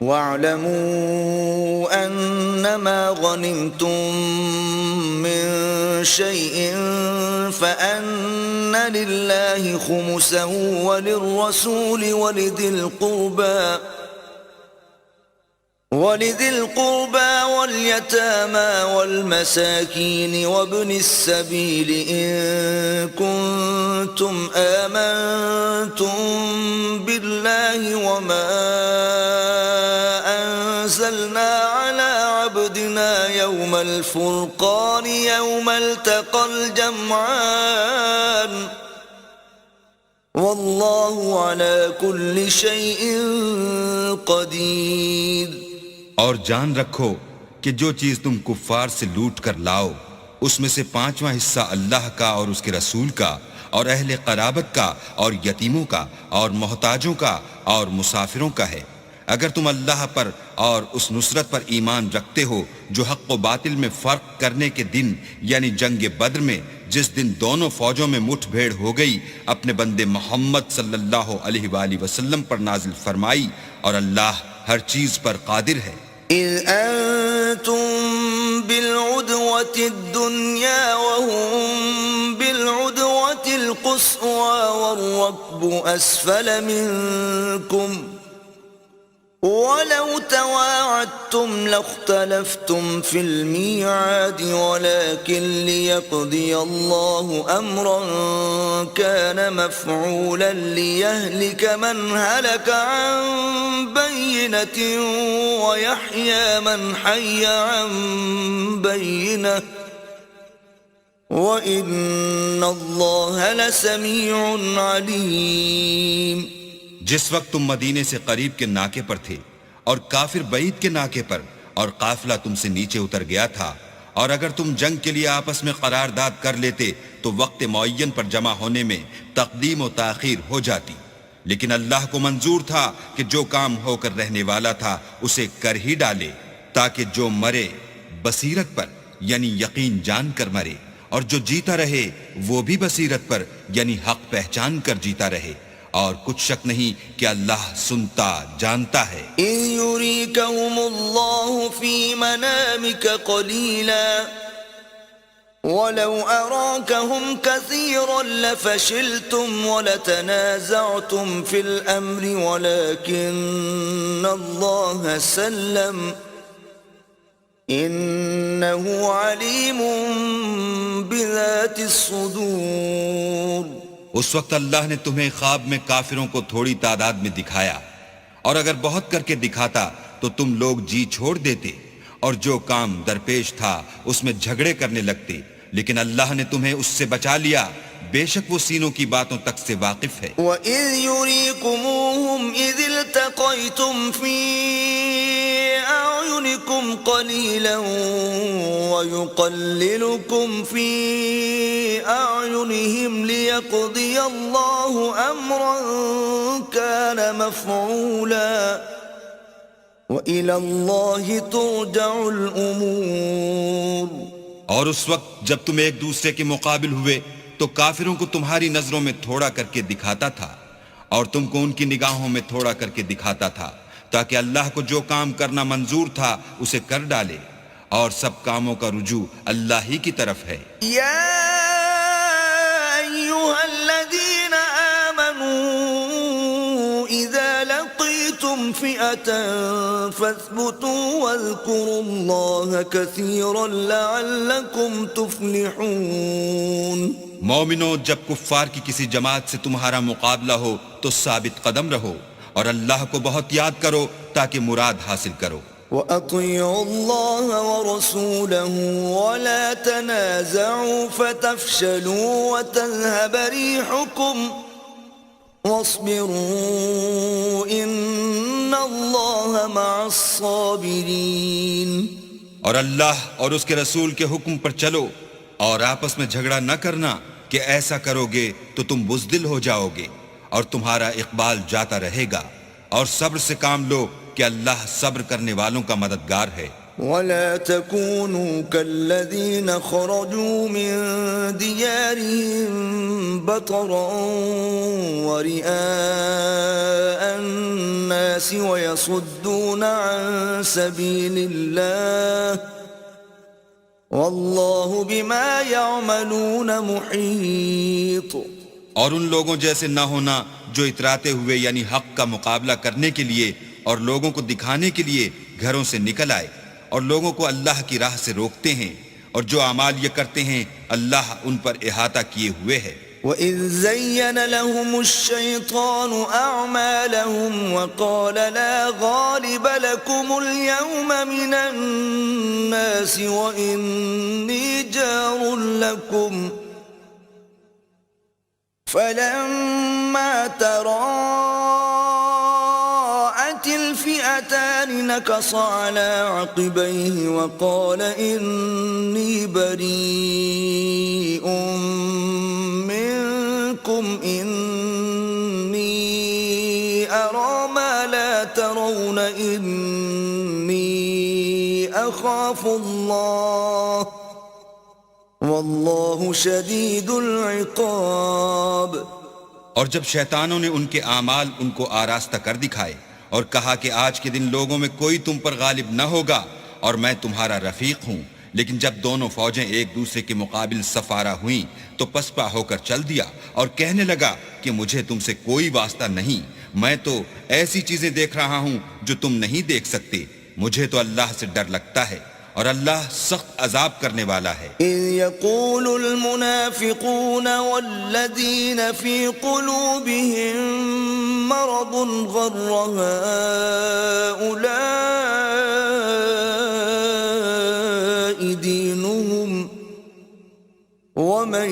وَاعْلَمُوا أَنَّمَا غَنِمْتُم مِّن شَيْءٍ فَأَنَّ لِلَّهِ خُمُسَهُ وَلِلرَّسُولِ وَلِذِي الْقُرْبَى وَالْيَتَامَى وَالْمَسَاكِينِ وَابْنِ السَّبِيلِ إِن كُنتُمْ آمَنتُم بِاللَّهِ وَمَا أَنزَلْنَا عَلَىٰ عَبْدِنَا يَوْمَ الْفُرْقَانِ يَوْمَ الْتَقَى الْجَمْعَانِ وَاللَّهُ عَلَىٰ كُلِّ شَيْءٍ قَدِيرٌ۔ اور جان رکھو کہ جو چیز تم کفار سے لوٹ کر لاؤ اس میں سے 5واں حصہ اللہ کا اور اس کے رسول کا اور اہل قرابت کا اور یتیموں کا اور محتاجوں کا اور مسافروں کا ہے۔ اگر تم اللہ پر اور اس نصرت پر ایمان رکھتے ہو جو حق و باطل میں فرق کرنے کے دن یعنی جنگ بدر میں جس دن دونوں فوجوں میں مٹھ بھیڑ ہو گئی اپنے بندے محمد صلی اللہ علیہ وآلہ وسلم پر نازل فرمائی، اور اللہ ہر چیز پر قادر ہے۔ إِذْ أَنْتُمْ بِالْعُدْوَةِ الدُّنْيَا وَهُمْ بِالْعُدْوَةِ الْقُصْوَى وَالرَّكْبُ أَسْفَلَ مِنْكُمْ وَلَوْ تَوَاعَدتُّمْ لَاخْتَلَفْتُمْ فِي الْمِيعَادِ وَلَكِنْ لِيَقْضِيَ اللَّهُ أَمْرًا كَانَ مَفْعُولًا لِيَهْلِكَ مَنْ هَلَكَ عَنْ بَيِّنَةٍ وَيَحْيَى مَنْ حَيَّ عَنْ بَيِّنَةٍ وَإِنَّ اللَّهَ لَسَمِيعٌ عَلِيمٌ۔ جس وقت تم مدینے سے قریب کے ناکے پر تھے اور کافر بعید کے ناکے پر اور قافلہ تم سے نیچے اتر گیا تھا، اور اگر تم جنگ کے لیے آپس میں قرارداد کر لیتے تو وقت معین پر جمع ہونے میں تقدیم و تاخیر ہو جاتی، لیکن اللہ کو منظور تھا کہ جو کام ہو کر رہنے والا تھا اسے کر ہی ڈالے، تاکہ جو مرے بصیرت پر یعنی یقین جان کر مرے، اور جو جیتا رہے وہ بھی بصیرت پر یعنی حق پہچان کر جیتا رہے، اور کچھ شک نہیں کہ اللہ سنتا جانتا ہے۔ إِذْ يُرِيكَهُمُ اللَّهُ فِي مَنَامِكَ قَلِيلًا وَلَوْ أَرَاكَهُمْ كَثِيرًا لَفَشِلْتُمْ وَلَتَنَازَعْتُمْ فِي الْأَمْرِ وَلَكِنَّ اللَّهَ سَلَّمَ إِنَّهُ عَلِيمٌ بِذَاتِ الصُّدُورِ۔ اس وقت اللہ نے تمہیں خواب میں کافروں کو تھوڑی تعداد میں دکھایا، اور اگر بہت کر کے دکھاتا تو تم لوگ جی چھوڑ دیتے، اور جو کام درپیش تھا اس میں جھگڑے کرنے لگتے، لیکن اللہ نے تمہیں اس سے بچا لیا، بے شک وہ سینوں کی باتوں تک سے واقف ہے۔ وَإِذْ يُرِيكُمُوهُمْ إِذِ الْتَقَيْتُمْ فِي أَعْيُنِكُمْ قَلِيلًا وَيُقَلِّلُكُمْ فِي أَعْيُنِهِمْ لِيَقْضِيَ اللَّهُ أَمْرًا كَانَ مَفْعُولًا وَإِلَى اللَّهِ تُرْجَعُ الْأُمُورُ۔ اور اس وقت جب تم ایک دوسرے کے مقابل ہوئے تو کافروں کو تمہاری نظروں میں تھوڑا کر کے دکھاتا تھا، اور تم کو ان کی نگاہوں میں تھوڑا کر کے دکھاتا تھا، تاکہ اللہ کو جو کام کرنا منظور تھا اسے کر ڈالے، اور سب کاموں کا رجوع اللہ ہی کی طرف ہے۔ یا ایھا الذین آمنوا اذا لقیتم فئة فاثبتوا واذکروا اللہ کثیرا لعلکم تفلحون۔ مومنو، جب کفار کی کسی جماعت سے تمہارا مقابلہ ہو تو ثابت قدم رہو، اور اللہ کو بہت یاد کرو تاکہ مراد حاصل کرو۔ وَأَطِيعُوا اللَّهَ وَرَسُولَهُ وَلَا تَنَازَعُوا فَتَفْشَلُوا وَتَذْهَبَ رِيحُكُمْ وَاصْبِرُوا إِنَّ اللَّهَ مَعَ الصَّابِرِينَ۔ اور اللہ اور اس کے رسول کے حکم پر چلو، اور آپس میں جھگڑا نہ کرنا کہ ایسا کرو گے تو تم بزدل ہو جاؤ گے، اور تمہارا اقبال جاتا رہے گا، اور صبر سے کام لو کہ اللہ صبر کرنے والوں کا مددگار ہے۔ ولا تكونوا كالذين خرجوا من ديارهم بطرا ورئاء الناس ويصدون عن سبيل الله والله بما يعملون محيط. اور ان لوگوں جیسے نہ ہونا جو اتراتے ہوئے یعنی حق کا مقابلہ کرنے کے لیے اور لوگوں کو دکھانے کے لیے گھروں سے نکل آئے اور لوگوں کو اللہ کی راہ سے روکتے ہیں، اور جو اعمال یہ کرتے ہیں اللہ ان پر احاطہ کیے ہوئے ہے. وَإِذْ زَيَّنَ لَهُمُ الشَّيْطَانُ أَعْمَالَهُمْ وَقَالَ لَا غَالِبَ لَكُمُ الْيَوْمَ مِنَ النَّاسِ وَإِنِّي جَارٌ لَكُمْ فَلَمَّا تَرَاءَتِ الْفِئَتَانِ نَكَصَ عَلَى عَقِبَيْهِ وَقَالَ إِنِّي بَرِيءٌ منكم إني أرى ما لا ترون إني أخاف الله والله شديد العقاب. اور جب شیطانوں نے ان کے اعمال ان کو آراستہ کر دکھائے اور کہا کہ آج کے دن لوگوں میں کوئی تم پر غالب نہ ہوگا اور میں تمہارا رفیق ہوں، لیکن جب دونوں فوجیں ایک دوسرے کے مقابل سفارہ ہوئیں تو پسپا ہو کر چل دیا اور کہنے لگا کہ مجھے تم سے کوئی واسطہ نہیں، میں تو ایسی چیزیں دیکھ رہا ہوں جو تم نہیں دیکھ سکتے، مجھے تو اللہ سے ڈر لگتا ہے اور اللہ سخت عذاب کرنے والا ہے. إذ يقول المنافقون والذين في قلوبهم مرض غر هؤلاء دينهم ومن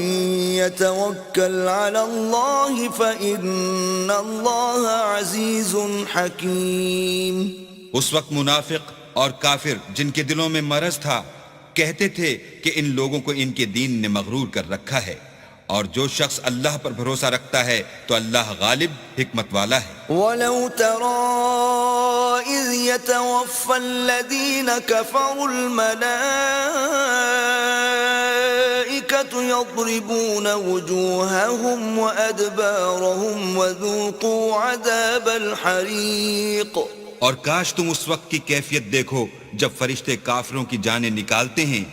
يتوكل على الله فإن الله عزيز حكيم. اس وقت منافق اور کافر جن کے دلوں میں مرض تھا کہتے تھے کہ ان لوگوں کو ان کے دین نے مغرور کر رکھا ہے، اور جو شخص اللہ پر بھروسہ رکھتا ہے تو اللہ غالب حکمت والا ہے. وَلَوْ تَرَىٰ إِذْ يَتَوَفَّى الَّذِينَ كَفَرُوا الْمَلَائِكَةُ يَضْرِبُونَ وُجُوهَهُمْ وَأَدْبَارَهُمْ وَذُوقُوا عَذَابَ الْحَرِيقِ. اور کاش تم اس وقت کی کیفیت دیکھو جب فرشتے کافروں کی جانیں نکالتے ہیں،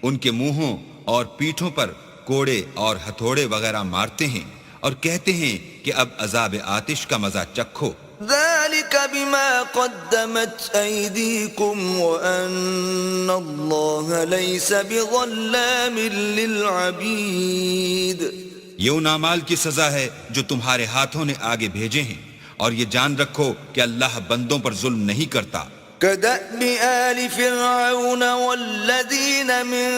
ان کے منہوں اور پیٹھوں پر کوڑے اور ہتھوڑے وغیرہ مارتے ہیں اور کہتے ہیں کہ اب عذاب آتش کا مزہ چکھو. ذَلِكَ بِمَا قَدَّمَتْ أَيْدِيكُمْ وَأَنَّ اللَّهَ لَيْسَ بِظَلَّامٍ لِّلْعَبِيدِ. یہ ان اعمال کی سزا ہے جو تمہارے ہاتھوں نے آگے بھیجے ہیں، اور یہ جان رکھو کہ اللہ بندوں پر ظلم نہیں کرتا. كَدَأْبِ آلِ فِرْعَوْنَ وَالَّذِينَ مِن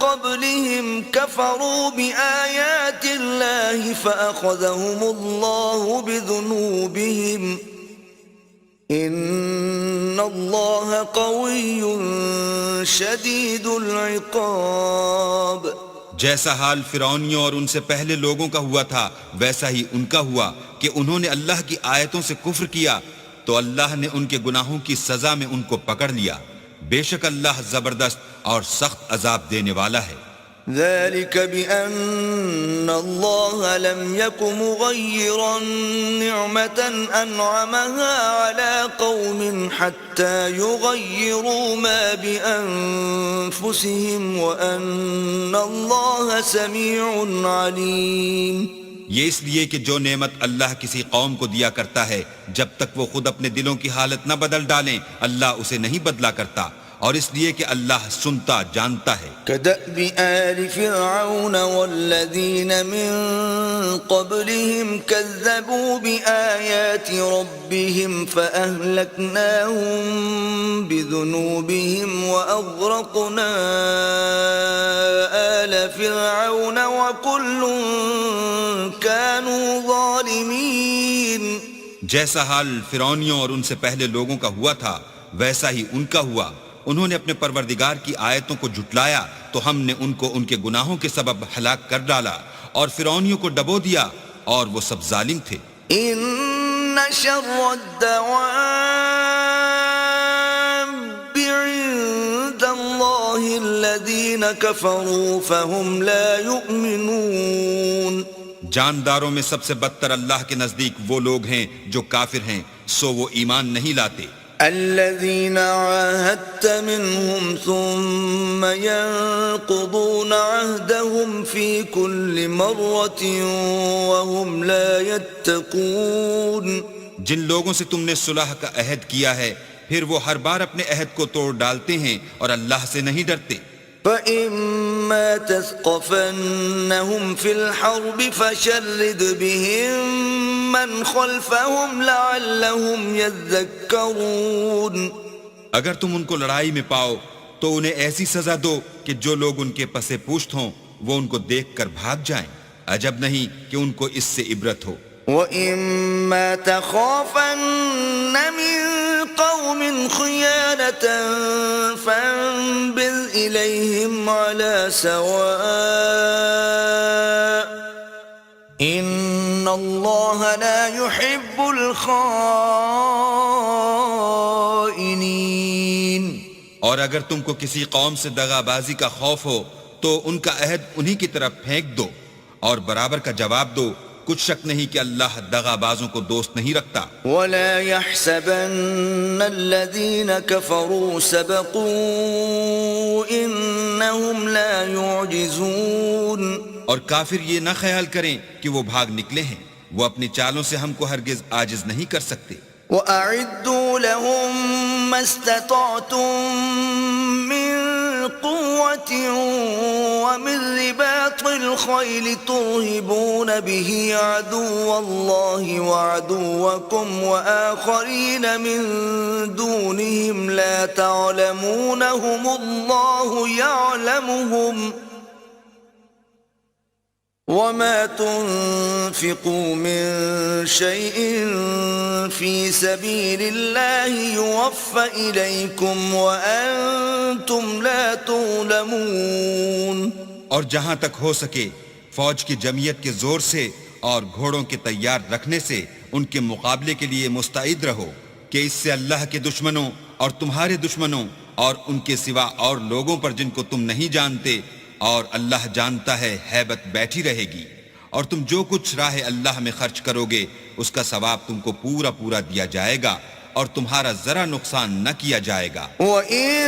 قَبْلِهِمْ كَفَرُوا بِآيَاتِ اللَّهِ فَأَخَذَهُمُ اللَّهُ بِذُنُوبِهِمْ إِنَّ اللَّهَ قَوِيٌّ شَدِيدُ الْعِقَابِ. جیسا حال فرعونیوں اور ان سے پہلے لوگوں کا ہوا تھا ویسا ہی ان کا ہوا کہ انہوں نے اللہ کی آیتوں سے کفر کیا تو اللہ نے ان کے گناہوں کی سزا میں ان کو پکڑ لیا. بے شک اللہ زبردست اور سخت عذاب دینے والا ہے. ذلك بأن الله لم يكن مغيرا نعمة أنعمها على قوم حتى يغيروا ما بأنفسهم وأن الله سميع عليم. یہ اس لیے کہ جو نعمت اللہ کسی قوم کو دیا کرتا ہے جب تک وہ خود اپنے دلوں کی حالت نہ بدل ڈالیں اللہ اسے نہیں بدلا کرتا، اور اس لیے کہ اللہ سنتا جانتا ہے. كدأب آل فرعون والذين من قبلهم كذبوا بآيات ربهم فأهلكناهم بذنوبهم وأغرقنا آل فرعون وكل كانوا ظالمين. جیسا حال فرعونیوں اور ان سے پہلے لوگوں کا ہوا تھا ویسا ہی ان کا ہوا. انہوں نے اپنے پروردگار کی آیتوں کو جھٹلایا تو ہم نے ان کو ان کے گناہوں کے سبب ہلاک کر ڈالا، اور فرعونیوں کو ڈبو دیا اور وہ سب ظالم تھے. ان شر الدواب عند الذين كفروا فهم لا يؤمنون. جانداروں میں سب سے بدتر اللہ کے نزدیک وہ لوگ ہیں جو کافر ہیں، سو وہ ایمان نہیں لاتے. الذين عاهدت منهم ثم ينقضون عهدهم في كل مرة وهم لا يتقون. جن لوگوں سے تم نے صلح کا عہد کیا ہے پھر وہ ہر بار اپنے عہد کو توڑ ڈالتے ہیں اور اللہ سے نہیں ڈرتے. فَإِمَّا تَثْقَفَنَّهُمْ فِي الْحَرْبِ فَشَرِّدْ بِهِمْ مَنْ خَلْفَهُمْ لَعَلَّهُمْ يَذَّكَّرُونَ. اگر تم ان کو لڑائی میں پاؤ تو انہیں ایسی سزا دو کہ جو لوگ ان کے پس پوشت ہوں وہ ان کو دیکھ کر بھاگ جائیں. عجب نہیں کہ ان کو اس سے عبرت ہو. وَإِمَّا تَخَافَنَّ مِن قَوْمٍ خِيَانَةً فَانبِذْ إِلَيْهِمْ عَلَى سَوَاءٍ إِنَّ اللَّهَ لَا يُحِبُّ الْخَائِنِينَ. اور اگر تم کو کسی قوم سے دغا بازی کا خوف ہو تو ان کا عہد انہی کی طرف پھینک دو اور برابر کا جواب دو. کچھ شک نہیں کہ اللہ دغا بازوں کو دوست نہیں رکھتا. وَلَا يَحْسَبَنَّ الَّذِينَ كَفَرُوا سَبَقُوا إِنَّهُمْ لَا يُعْجِزُونَ. اور کافر یہ نہ خیال کریں کہ وہ بھاگ نکلے ہیں، وہ اپنی چالوں سے ہم کو ہرگز عاجز نہیں کر سکتے. وَأَعِدُّوا لَهُم مَّا اسْتَطَعْتُم مِّن قُوَّةٍ وَمِن رِّبَاطِ الْخَيْلِ تُرْهِبُونَ بِهِ عَدُوَّ اللَّهِ وَعَدُوَّكُمْ وَآخَرِينَ مِن دُونِهِمْ لَا تَعْلَمُونَهُمُ اللَّهُ يَعْلَمُهُمْ. وَمَا تُنْفِقُوا مِنْ شَيْءٍ فِي سَبِيلِ اللَّهِ يُوَفَّ إِلَيْكُمْ وَأَنْتُمْ لَا تُظْلَمُونَ. اور جہاں تک ہو سکے فوج کی جمعیت کے زور سے اور گھوڑوں کے تیار رکھنے سے ان کے مقابلے کے لیے مستعد رہو کہ اس سے اللہ کے دشمنوں اور تمہارے دشمنوں اور ان کے سوا اور لوگوں پر جن کو تم نہیں جانتے اور اللہ جانتا ہے ہیبت بیٹھی رہے گی. اور تم جو کچھ راہ اللہ میں خرچ کرو گے اس کا ثواب تم کو پورا پورا دیا جائے گا اور تمہارا ذرا نقصان نہ کیا جائے گا. وَإِن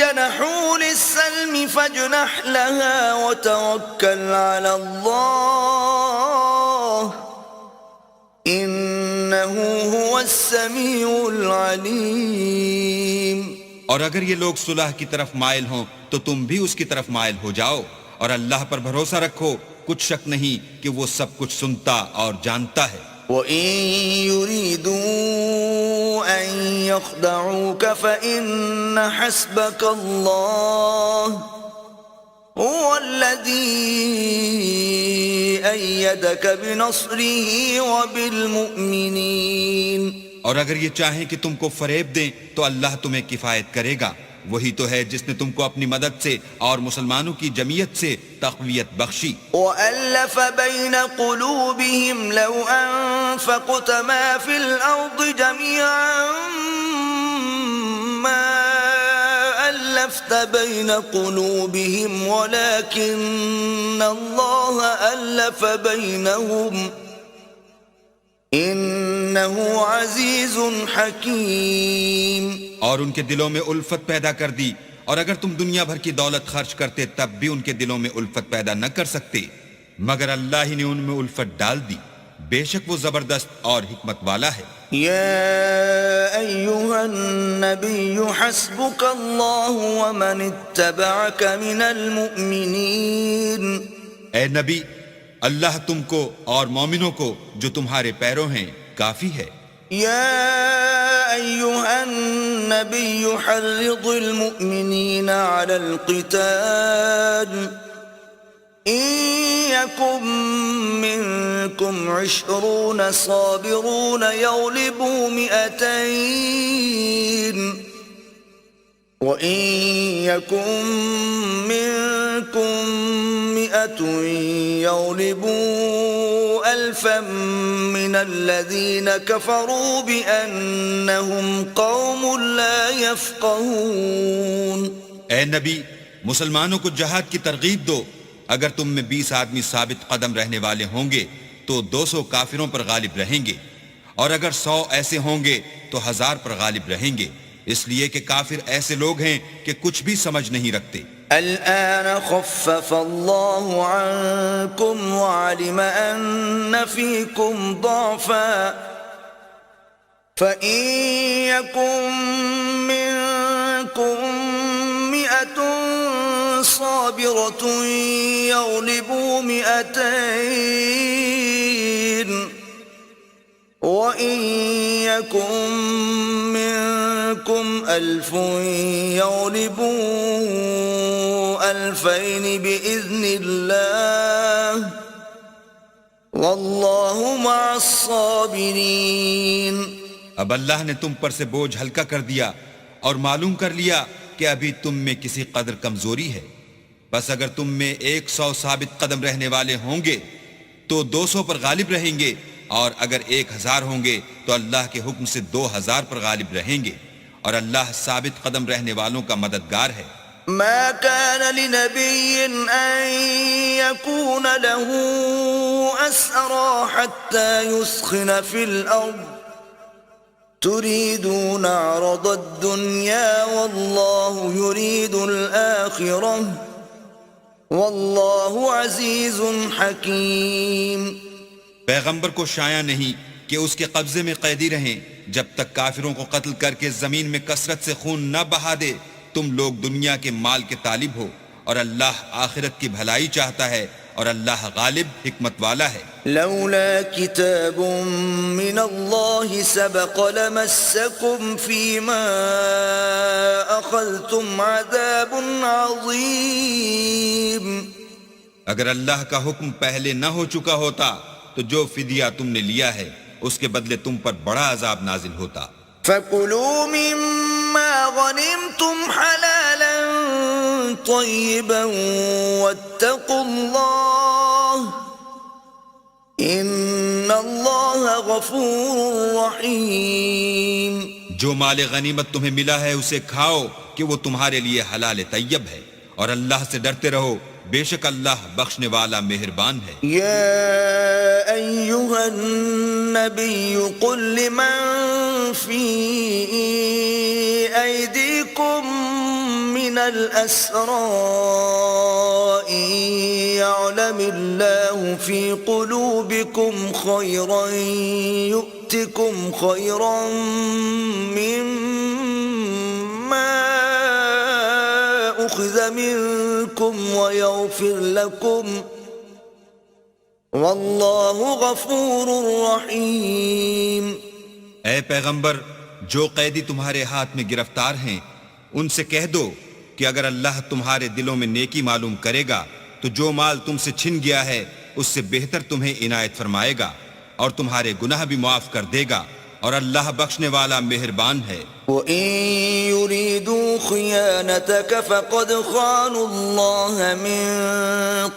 جَنَحُوا لِلسَّلْمِ فَاجْنَحْ لَهَا وَتَوَكَّلْ عَلَى اللَّهِ إِنَّهُ هُوَ السَّمِيعُ الْعَلِيمُ. اور اگر یہ لوگ صلح کی طرف مائل ہوں تو تم بھی اس کی طرف مائل ہو جاؤ اور اللہ پر بھروسہ رکھو. کچھ شک نہیں کہ وہ سب کچھ سنتا اور جانتا ہے. وَإِن يُرِيدُوا أَن يَخْدَعُوكَ فَإِنَّ حَسْبَكَ اللَّهُ هُوَ الَّذِي أَيَّدَكَ بِنَصْرِهِ وَبِالْمُؤْمِنِينَ. اور اگر یہ چاہیں کہ تم کو فریب دیں تو اللہ تمہیں کفایت کرے گا. وہی تو ہے جس نے تم کو اپنی مدد سے اور مسلمانوں کی جمعیت سے تقویت بخشی. وَأَلَّفَ بَيْنَ قُلُوبِهِمْ لَوْ أَنفَقْتَ مَا فِي الْأَرْضِ جَمِيعًا مَا أَلَّفْتَ بَيْنَ قُلُوبِهِمْ وَلَكِنَّ اللَّهَ أَلَّفَ بَيْنَهُمْ إِنَّهُ عَزِيزٌ حَكِيمٌ. اور ان کے دلوں میں الفت پیدا کر دی، اور اگر تم دنیا بھر کی دولت خرچ کرتے تب بھی ان کے دلوں میں الفت پیدا نہ کر سکتے، مگر اللہ ہی نے ان میں الفت ڈال دی. بے شک وہ زبردست اور حکمت والا ہے. يا أيها النبي حسبك الله ومن اتبعك من المؤمنين. اے نبی، اللہ تم کو اور مومنوں کو جو تمہارے پیرو ہیں کافی ہے. يا أيها النبي حرض المؤمنين على القتال إن يكن منكم 20 صابرون يغلبوا 200 وإن يكن منكم 100 يغلبوا 1000 من الذين كفروا بأنهم قوم لا يفقهون. اے نبی، مسلمانوں کو جہاد کی ترغیب دو. اگر تم میں 20 آدمی ثابت قدم رہنے والے ہوں گے تو 200 کافروں پر غالب رہیں گے، اور اگر 100 ایسے ہوں گے تو 1000 پر غالب رہیں گے، اس لیے کہ کافر ایسے لوگ ہیں کہ کچھ بھی سمجھ نہیں رکھتے. الآن خفف الله عنكم وعلم أن فيكم ضعفا فإن يكن منكم 100 صابرة يغلبوا 200 وإن يكن منكم 1000 يغلبوا 2000 بإذن الله والله مع الصابرين. اب اللہ نے تم پر سے بوجھ ہلکا کر دیا اور معلوم کر لیا کہ ابھی تم میں کسی قدر کمزوری ہے، بس اگر تم میں 100 ثابت قدم رہنے والے ہوں گے تو 200 پر غالب رہیں گے، اور اگر 1000 ہوں گے تو اللہ کے حکم سے 2000 پر غالب رہیں گے، اور اللہ ثابت قدم رہنے والوں کا مددگار ہے. ما كان لنبي أن يكون له أسرى حتى يسخن في الأرض تريدون عرض الدنيا والله يريد الآخرة والله عزيز حكيم. پیغمبر کو شایع نہیں کہ اس کے قبضے میں قیدی رہیں جب تک کافروں کو قتل کر کے زمین میں کثرت سے خون نہ بہا دے. تم لوگ دنیا کے مال کے طالب ہو اور اللہ آخرت کی بھلائی چاہتا ہے، اور اللہ غالب حکمت والا ہے. لولا كتاب من الله سبق لمسكم فيما أخذتم عذاب عظيم. اگر اللہ کا حکم پہلے نہ ہو چکا ہوتا تو جو فدیہ تم نے لیا ہے اس کے بدلے تم پر بڑا عذاب نازل ہوتا. فَكُلُوا مِمَّا غَنِمْتُمْ حَلَالًا طَيِّبًا وَاتَّقُوا اللَّهَ إِنَّ اللَّهَ غَفُورٌ رَحِيمٌ. جو مال غنیمت تمہیں ملا ہے اسے کھاؤ کہ وہ تمہارے لیے حلال طیب ہے، اور اللہ سے ڈرتے رہو، بے شک اللہ بخشنے والا مہربان ہے. يا أيها النبي قل لمن في أيديكم من الأسرى إن يعلم الله في قلوبكم خيرا يؤتكم خيرا مما أخذ منكم ويغفر لكم واللہ غفور رحیم. اے پیغمبر، جو قیدی تمہارے ہاتھ میں گرفتار ہیں ان سے کہہ دو کہ اگر اللہ تمہارے دلوں میں نیکی معلوم کرے گا تو جو مال تم سے چھن گیا ہے اس سے بہتر تمہیں عنایت فرمائے گا، اور تمہارے گناہ بھی معاف کر دے گا، اور اللہ بخشنے والا مہربان ہے. وَإِن يُرِيدُوا خِيَانَتَكَ فَقَدْ خَانُوا اللَّهَ مِن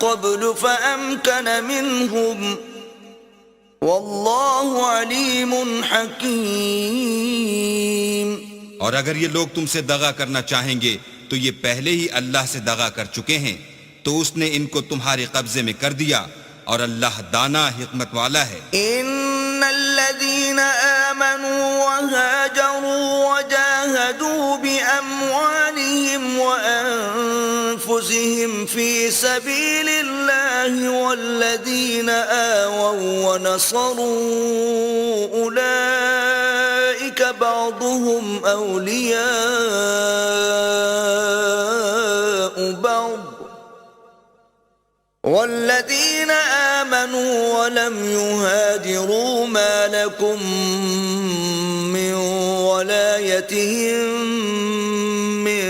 قَبْلُ فَأَمْكَنَ مِنْهُمْ وَاللَّهُ عَلِيمٌ حَكِيمٌ. اور اگر یہ لوگ تم سے دغا کرنا چاہیں گے تو یہ پہلے ہی اللہ سے دغا کر چکے ہیں، تو اس نے ان کو تمہارے قبضے میں کر دیا، اور اللہ دانا حکمت والا ہے. ان الذين آمنوا وهاجروا وجاهدوا بأموالهم وأنفسهم في سبيل الله والذين آووا ونصروا أولئك بعضهم أولياء بعض والذين آمنوا ولم يهاجروا ما لكم من ولايتهم من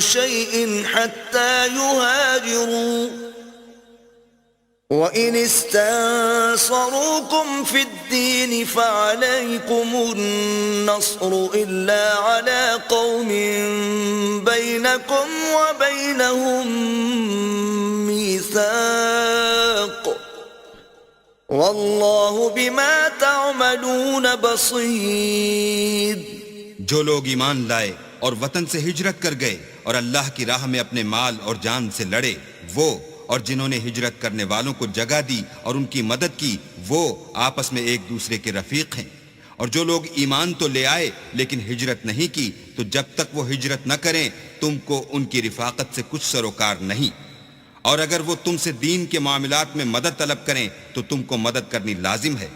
شيء حتى يهاجروا وإن استنصروكم في الدين فعليكم النصر إلا على قوم بينكم وبينهم ميثاق واللہ بما تعملون بصیر. جو لوگ ایمان لائے اور وطن سے ہجرت کر گئے اور اللہ کی راہ میں اپنے مال اور جان سے لڑے، وہ اور جنہوں نے ہجرت کرنے والوں کو جگہ دی اور ان کی مدد کی، وہ آپس میں ایک دوسرے کے رفیق ہیں۔ اور جو لوگ ایمان تو لے آئے لیکن ہجرت نہیں کی، تو جب تک وہ ہجرت نہ کریں تم کو ان کی رفاقت سے کچھ سروکار نہیں، اور اگر وہ تم سے دین کے معاملات میں مدد طلب کریں تو تم کو مدد کرنی لازم ہے،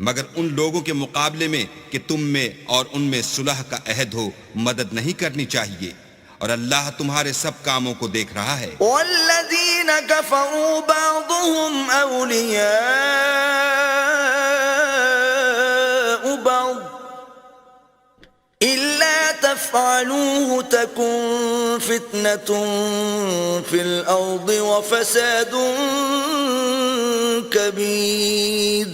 مگر ان لوگوں کے مقابلے میں کہ تم میں اور ان میں صلح کا عہد ہو مدد نہیں کرنی چاہیے، اور اللہ تمہارے سب کاموں کو دیکھ رہا ہے۔ والذین کفروا بعضهم اولیاء بعض الا تفعلوه تکن فتنة فی الارض وفساد کبیر۔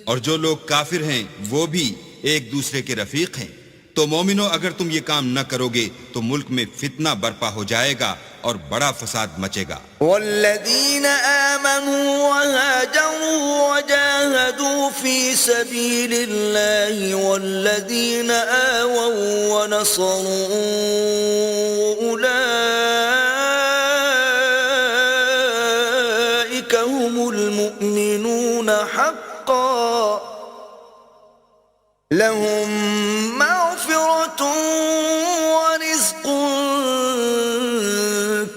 اور جو لوگ کافر ہیں وہ بھی ایک دوسرے کے رفیق ہیں، تو مومنو اگر تم یہ کام نہ کرو گے تو ملک میں فتنہ برپا ہو جائے گا اور بڑا فساد مچے گا۔ والذین آمنوا وهاجروا وجاهدوا في سبيل الله والذین آووا ونصروا أولئک هم المؤمنون حقا لهم مغفرة ورزق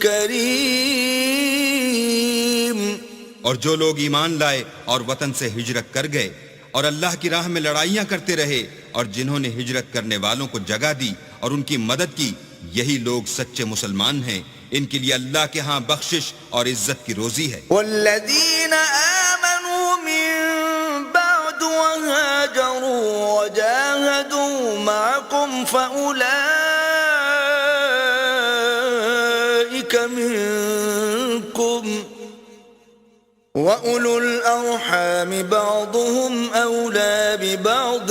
کریم۔ اور جو لوگ ایمان لائے اور وطن سے ہجرت کر گئے اور اللہ کی راہ میں لڑائیاں کرتے رہے اور جنہوں نے ہجرت کرنے والوں کو جگہ دی اور ان کی مدد کی، یہی لوگ سچے مسلمان ہیں، ان کے لیے اللہ کے ہاں بخشش اور عزت کی روزی ہے۔ والذین آمنوا من بعد وهاجروا وجاهدوا معكم فأولئك منكم وَأُولُو الْأَرْحَامِ بَعْضُهُمْ أَوْلَى بِبَعْضٍ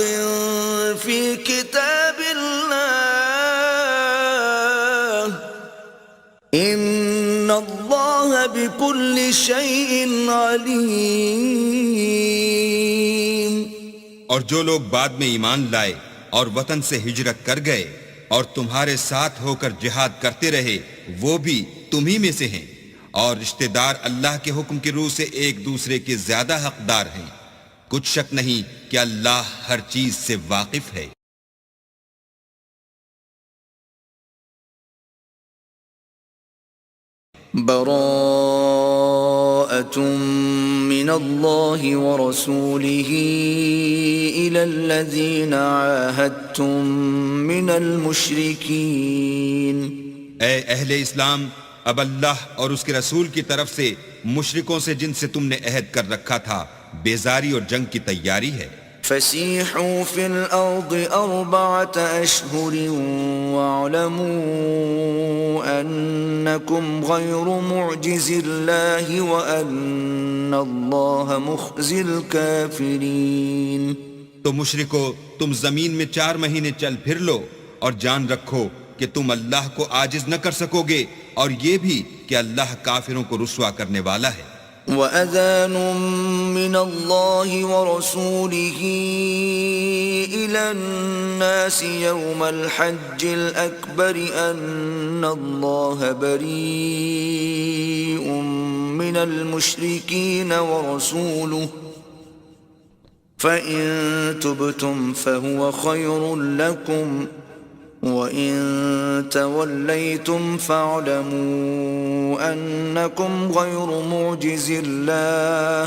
فِي كِتَابِ اللَّهِ إِنَّ اللَّهَ بِكُلِّ شَيْءٍ عَلِيمٌ۔ اور جو لوگ بعد میں ایمان لائے اور وطن سے ہجرت کر گئے اور تمہارے ساتھ ہو کر جہاد کرتے رہے، وہ بھی تمہیں میں سے ہیں، اور رشتہ دار اللہ کے حکم کی روح سے ایک دوسرے کے زیادہ حقدار ہیں، کچھ شک نہیں کہ اللہ ہر چیز سے واقف ہے۔ براءة من اللہ ورسولہ إلی الذین عاہدتم من المشرکین۔ اے اہل اسلام، اب اللہ اور اس کے رسول کی طرف سے مشرکوں سے جن سے تم نے عہد کر رکھا تھا بیزاری اور جنگ کی تیاری ہے۔ فسیحوا فی الارض 4 اشہر واعلموا انکم غیر معجز اللہ وان اللہ مخزی الکافرین۔ تو مشرکو، تم زمین میں 4 مہینے چل پھر لو اور جان رکھو کہ تم اللہ کو عاجز نہ کر سکو گے، اور یہ بھی کہ اللہ کافروں کو رسوا کرنے والا ہے۔ وَأَذَانٌ مِّنَ اللَّهِ وَرَسُولِهِ إِلَى النَّاسِ يَوْمَ الْحَجِّ الْأَكْبَرِ أَنَّ اللَّهَ بَرِيءٌ مِّنَ الْمُشْرِكِينَ وَرَسُولُهُ فَإِن تُبْتُمْ فَهُوَ خَيْرٌ لَّكُمْ وَإِن تَوَلَّيْتُمْ فَاعْلَمُوا أَنَّكُمْ غَيْرُ مُعْجِزِ اللَّهِ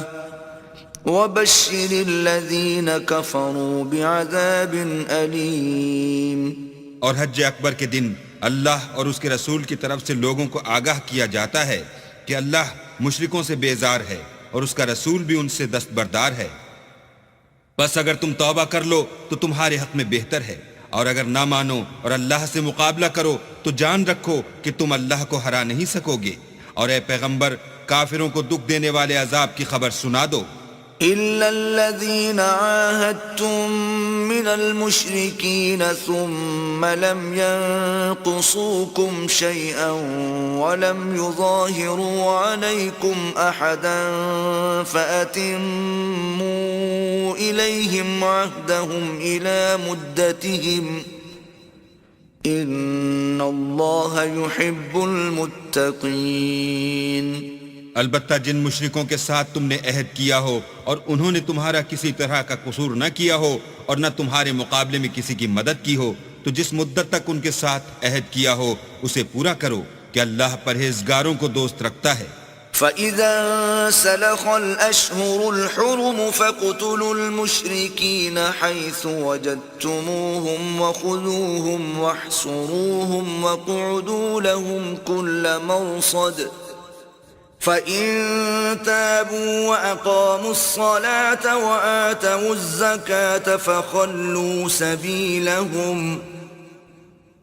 وَبَشِّرِ الَّذِينَ كَفَرُوا بِعَذَابٍ أَلِيمٍ۔ اور حج اکبر کے دن اللہ اور اس کے رسول کی طرف سے لوگوں کو آگاہ کیا جاتا ہے کہ اللہ مشرکوں سے بیزار ہے اور اس کا رسول بھی ان سے دستبردار ہے، بس اگر تم توبہ کر لو تو تمہارے حق میں بہتر ہے، اور اگر نہ مانو اور اللہ سے مقابلہ کرو تو جان رکھو کہ تم اللہ کو ہرا نہیں سکو گے، اور اے پیغمبر کافروں کو دکھ دینے والے عذاب کی خبر سنا دو۔ إِلَّا الَّذِينَ عَاهَدتُّم مِّنَ الْمُشْرِكِينَ ثُمَّ لَمْ يَنقُصُوكُمْ شَيْئًا وَلَمْ يُظَاهِرُوا عَلَيْكُمْ أَحَدًا فَأَتِمُّوا إِلَيْهِمْ عَهْدَهُمْ إِلَى مُدَّتِهِمْ إِنَّ اللہ يحب المتقین. البتہ جن مشرکوں کے ساتھ تم نے عہد کیا ہو اور انہوں نے تمہارا کسی طرح کا قصور نہ کیا ہو اور نہ تمہارے مقابلے میں کسی کی مدد کی ہو، تو جس مدت تک ان کے ساتھ عہد کیا ہو اسے پورا کرو کہ اللہ پرہیزگاروں کو دوست رکھتا ہے. فَإِذَا سَلَخَ الْأَشْهُرُ الْحُرُمُ فَاقْتُلُوا الْمُشْرِكِينَ حَيْثُ وَجَدتُّمُوهُمْ وَخُذُوهُمْ وَاحْصُرُوهُمْ وَاقْعُدُوا لَهُمْ كُلَّ مَرْصَدٍ فَإِن تَابُوا وَأَقَامُوا الصَّلَاةَ وَآتَوُا الزَّكَاةَ فَخَلُّوا سَبِيلَهُمْ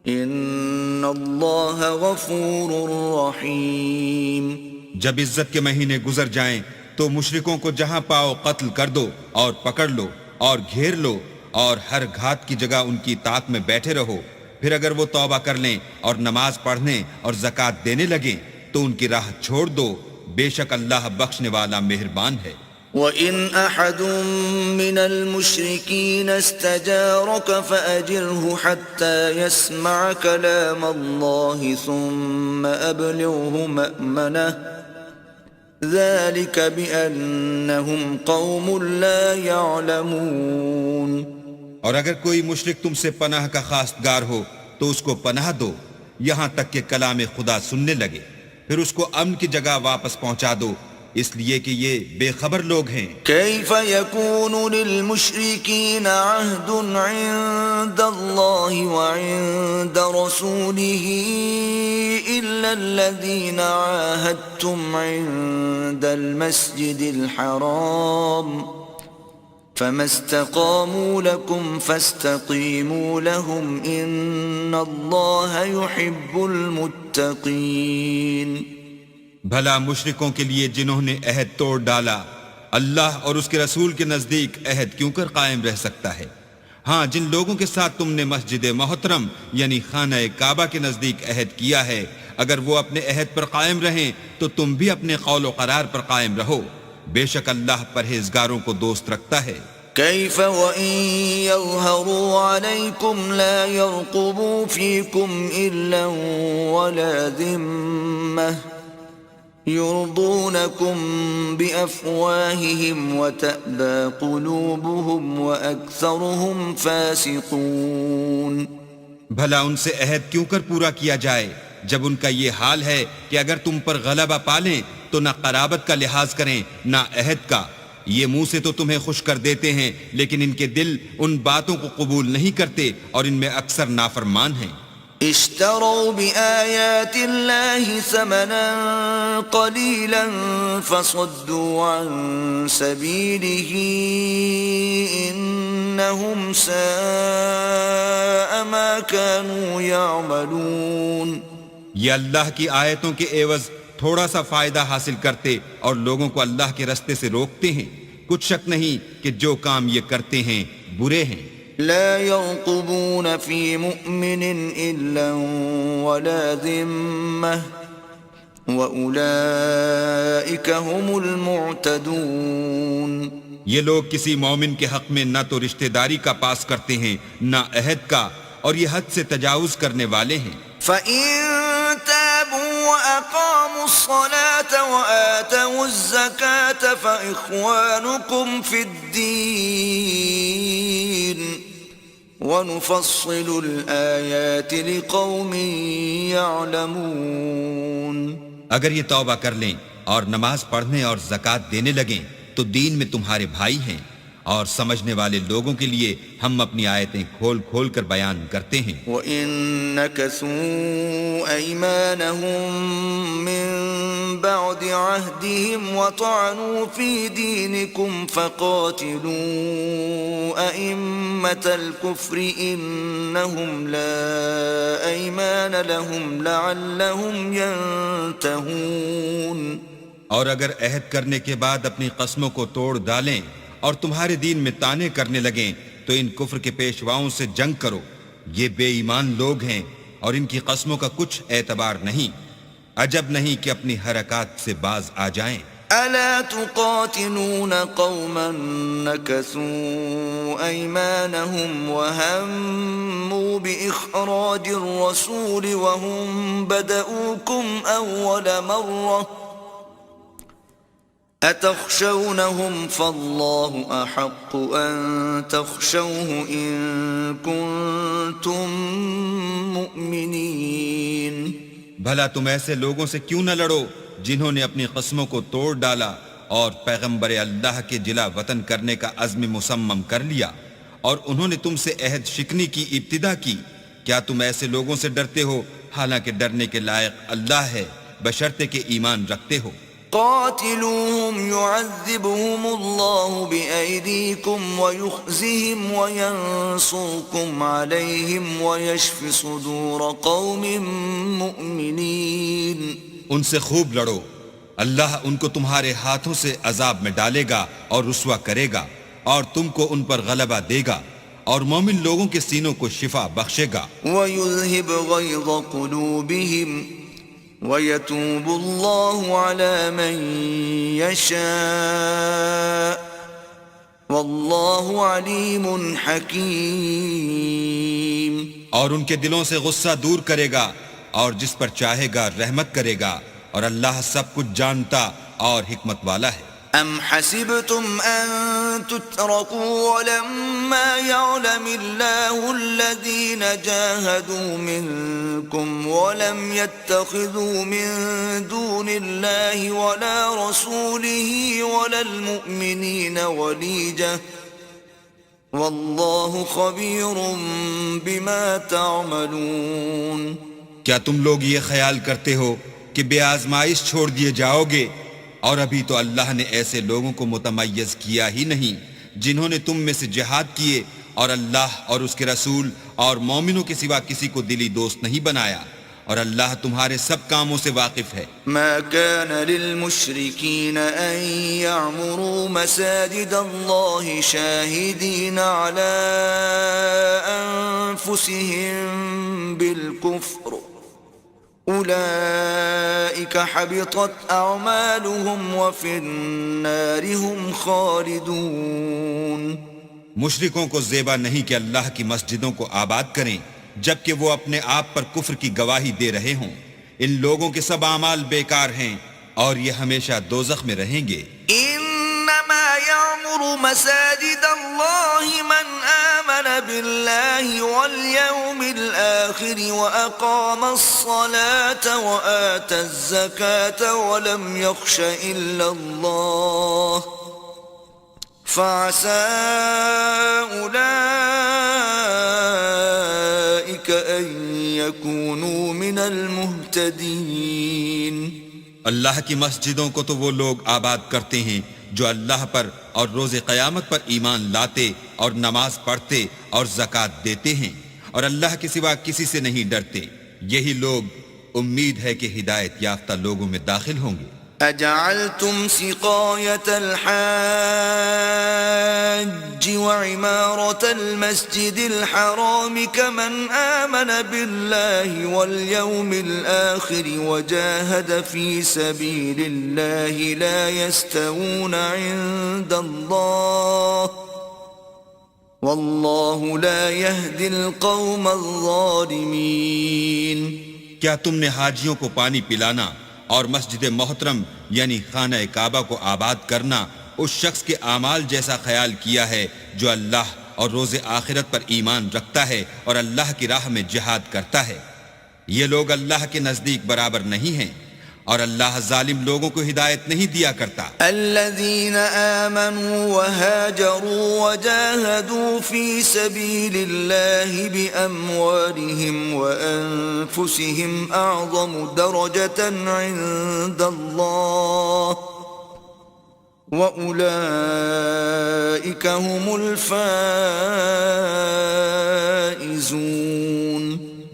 إِنَّ اللَّهَ غَفُورٌ رَّحِيمٌ. جب عزت کے مہینے گزر جائیں تو مشرکوں کو جہاں پاؤ قتل کر دو اور پکڑ لو اور گھیر لو اور ہر گھات کی جگہ ان کی طاق میں بیٹھے رہو. پھر اگر وہ توبہ کر لیں اور نماز پڑھنے اور زکوٰۃ دینے لگیں تو ان کی راہ چھوڑ دو، بے شک اللہ بخشنے والا مہربان ہے. وَإِنْ أَحَدٌ مِّنَ الْمُشْرِكِينَ اسْتَجَارَكَ فَأَجِرْهُ حَتَّى يَسْمَعَ كَلَامَ اللَّهِ ثُمَّ أَبْلِغْهُ مَأْمَنَهُ ذَلِكَ بِأَنَّهُمْ قَوْمٌ لَا يَعْلَمُونَ. اور اگر کوئی مشرک تم سے پناہ کا خواستگار ہو تو اس کو پناہ دو یہاں تک کہ کلام خدا سننے لگے، پھر اس کو امن کی جگہ واپس پہنچا دو، اس لیے کہ یہ بے خبر لوگ ہیں. كيف يكون للمشركين عهد عند الله وعند رسوله إلا الذين عاهدتم عند المسجد الحرام فما استقاموا لكم فاستقيموا لهم إن الله يحب المتقين. بھلا مشرکوں کے لیے جنہوں نے عہد توڑ ڈالا اللہ اور اس کے رسول کے نزدیک عہد کیوں کر قائم رہ سکتا ہے؟ ہاں، جن لوگوں کے ساتھ تم نے مسجد محترم یعنی خانہ کعبہ کے نزدیک عہد کیا ہے، اگر وہ اپنے عہد پر قائم رہیں تو تم بھی اپنے قول و قرار پر قائم رہو، بے شک اللہ پرہیزگاروں کو دوست رکھتا ہے. كيف وإن يظهروا عليكم لا يرقبوا فيكم إلا ولا ذمة يرضونكم بأفواههم وتأبى قلوبهم وأكثرهم فاسقون. بھلا ان سے عہد کیوں کر پورا کیا جائے جب ان کا یہ حال ہے کہ اگر تم پر غلبہ پالیں تو نہ قرابت کا لحاظ کریں نہ عہد کا. یہ منہ سے تو تمہیں خوش کر دیتے ہیں لیکن ان کے دل ان باتوں کو قبول نہیں کرتے اور ان میں اکثر نافرمان ہیں. اشتروا بآيات الله ثمنا قليلا فصدوا عن سبيله إنهم ساء ما كانوا يعملون. یہ اللہ کی آیتوں کے عوض تھوڑا سا فائدہ حاصل کرتے اور لوگوں کو اللہ کے رستے سے روکتے ہیں، کچھ شک نہیں کہ جو کام یہ کرتے ہیں برے ہیں. لا يرقبون في مؤمن إلا ولا ذمة وأولئك هم المعتدون. یہ لوگ کسی مومن کے حق میں نہ تو رشتہ داری کا پاس کرتے ہیں نہ عہد کا، اور یہ حد سے تجاوز کرنے والے ہیں. فَإِن تَابُوا وَأَقَامُوا الصَّلَاةَ وَآتَوُا الزَّكَاةَ فَإِخْوَانُكُمْ فِي الدِّينِ وَنُفَصِّلُ الْآيَاتِ لِقَوْمٍ يَعْلَمُونَ. اگر یہ توبہ کر لیں اور نماز پڑھنے اور زکوٰۃ دینے لگیں تو دین میں تمہارے بھائی ہیں، اور سمجھنے والے لوگوں کے لیے ہم اپنی آیتیں کھول کھول کر بیان کرتے ہیں. وَإِن نَكَثُوا أَيْمَانَهُم مِّن بَعْدِ عَهْدِهِمْ وَطَعَنُوا فِي دِينِكُمْ فَقَاتِلُوا أَئِمَّةَ الْكُفْرِ إِنَّهُمْ لَا أَيْمَانَ لَهُمْ لَعَلَّهُمْ يَنْتَهُونَ. اور اگر عہد کرنے کے بعد اپنی قسموں کو توڑ ڈالیں اور تمہارے دین میں طعنے کرنے لگیں تو ان کفر کے پیشواؤں سے جنگ کرو، یہ بے ایمان لوگ ہیں اور ان کی قسموں کا کچھ اعتبار نہیں، عجب نہیں کہ اپنی حرکات سے باز آ جائیں. ألا تقاتلون قوما نكثوا أيمانهم وهموا بإخراج الرسول وهم بدؤوكم أول مرة أتخشونهم فالله أحق أن تخشوه إن كنتم مؤمنين. بھلا تم ایسے لوگوں سے کیوں نہ لڑو جنہوں نے اپنی قسموں کو توڑ ڈالا اور پیغمبر اللہ کے جلا وطن کرنے کا عزم مصمم کر لیا، اور انہوں نے تم سے عہد شکنی کی ابتدا کی. کیا تم ایسے لوگوں سے ڈرتے ہو حالانکہ ڈرنے کے لائق اللہ ہے بشرطے کہ ایمان رکھتے ہو. قاتلوهم يعذبهم الله بأيديكم ويخزهم وينصركم عليهم ويشف صدور قوم مؤمنين. ان سے خوب لڑو، اللہ ان کو تمہارے ہاتھوں سے عذاب میں ڈالے گا اور رسوا کرے گا، اور تم کو ان پر غلبہ دے گا اور مومن لوگوں کے سینوں کو شفا بخشے گا. وَيُذْهِبْ غَيْظَ قُلُوبِهِمْ وَيَتُوبُ اللَّهُ عَلَى مَن يَشَاءُ وَاللَّهُ عَلِيمٌ حَكِيمٌ. اور ان کے دلوں سے غصہ دور کرے گا اور جس پر چاہے گا رحمت کرے گا، اور اللہ سب کچھ جانتا اور حکمت والا ہے. أَمْ حَسِبْتُمْ أَن تُتْرَكُوا وَلَمَّا يَعْلَمِ اللَّهُ الَّذِينَ جَاهَدُوا مِنكُمْ وَلَمْ يَتَّخِذُوا مِن دُونِ اللَّهِ وَلَا رَسُولِهِ وَلَا الْمُؤْمِنِينَ وَلِيجَةً وَاللَّهُ خَبِيرٌ بِمَا تَعْمَلُونَ. کیا تم لوگ یہ خیال کرتے ہو کہ بے آزمائش چھوڑ دیے جاؤ گے؟ اور ابھی تو اللہ نے ایسے لوگوں کو متمیز کیا ہی نہیں جنہوں نے تم میں سے جہاد کیے اور اللہ اور اس کے رسول اور مومنوں کے سوا کسی کو دلی دوست نہیں بنایا، اور اللہ تمہارے سب کاموں سے واقف ہے. ما كان للمشركين أن يعمروا مساجد الله شاهدين على أنفسهم بالكفر أولئك حبطت أعمالهم وفي النار هم خالدون. مشرکوں کو زیبا نہیں کہ اللہ کی مسجدوں کو آباد کریں جبکہ وہ اپنے آپ پر کفر کی گواہی دے رہے ہوں. ان لوگوں کے سب اعمال بیکار ہیں اور یہ ہمیشہ دوزخ میں رہیں گے. انما يعمر مساجد الله من آمن بالله واليوم الآخر وأقام الصلاة وآتى الزكاة ولم يخش إلا الله فعسى أولئك أن يكونوا من المهتدين. اللہ کی مسجدوں کو تو وہ لوگ آباد کرتے ہیں جو اللہ پر اور روز قیامت پر ایمان لاتے اور نماز پڑھتے اور زکوٰۃ دیتے ہیں اور اللہ کے سوا کسی سے نہیں ڈرتے. یہی لوگ امید ہے کہ ہدایت یافتہ لوگوں میں داخل ہوں گے. أجعلتم سقاية الحاج وعمارة المسجد الحرام كمن آمن بالله واليوم الآخر وجاهد في سبيل الله لا يستوون عند الله والله لا يهدي القوم الظالمين. کیا تم نے حاجیوں کو پانی پلانا اور مسجد محترم یعنی خانہ کعبہ کو آباد کرنا اس شخص کے اعمال جیسا خیال کیا ہے جو اللہ اور روز آخرت پر ایمان رکھتا ہے اور اللہ کی راہ میں جہاد کرتا ہے؟ یہ لوگ اللہ کے نزدیک برابر نہیں ہیں اور اللہ ظالم لوگوں کو ہدایت نہیں دیا کرتا. الذين آمنوا وهاجروا وجاهدوا في سبيل الله بأموالهم وأنفسهم أعظم درجة عند الله وأولئك هم الفائزون.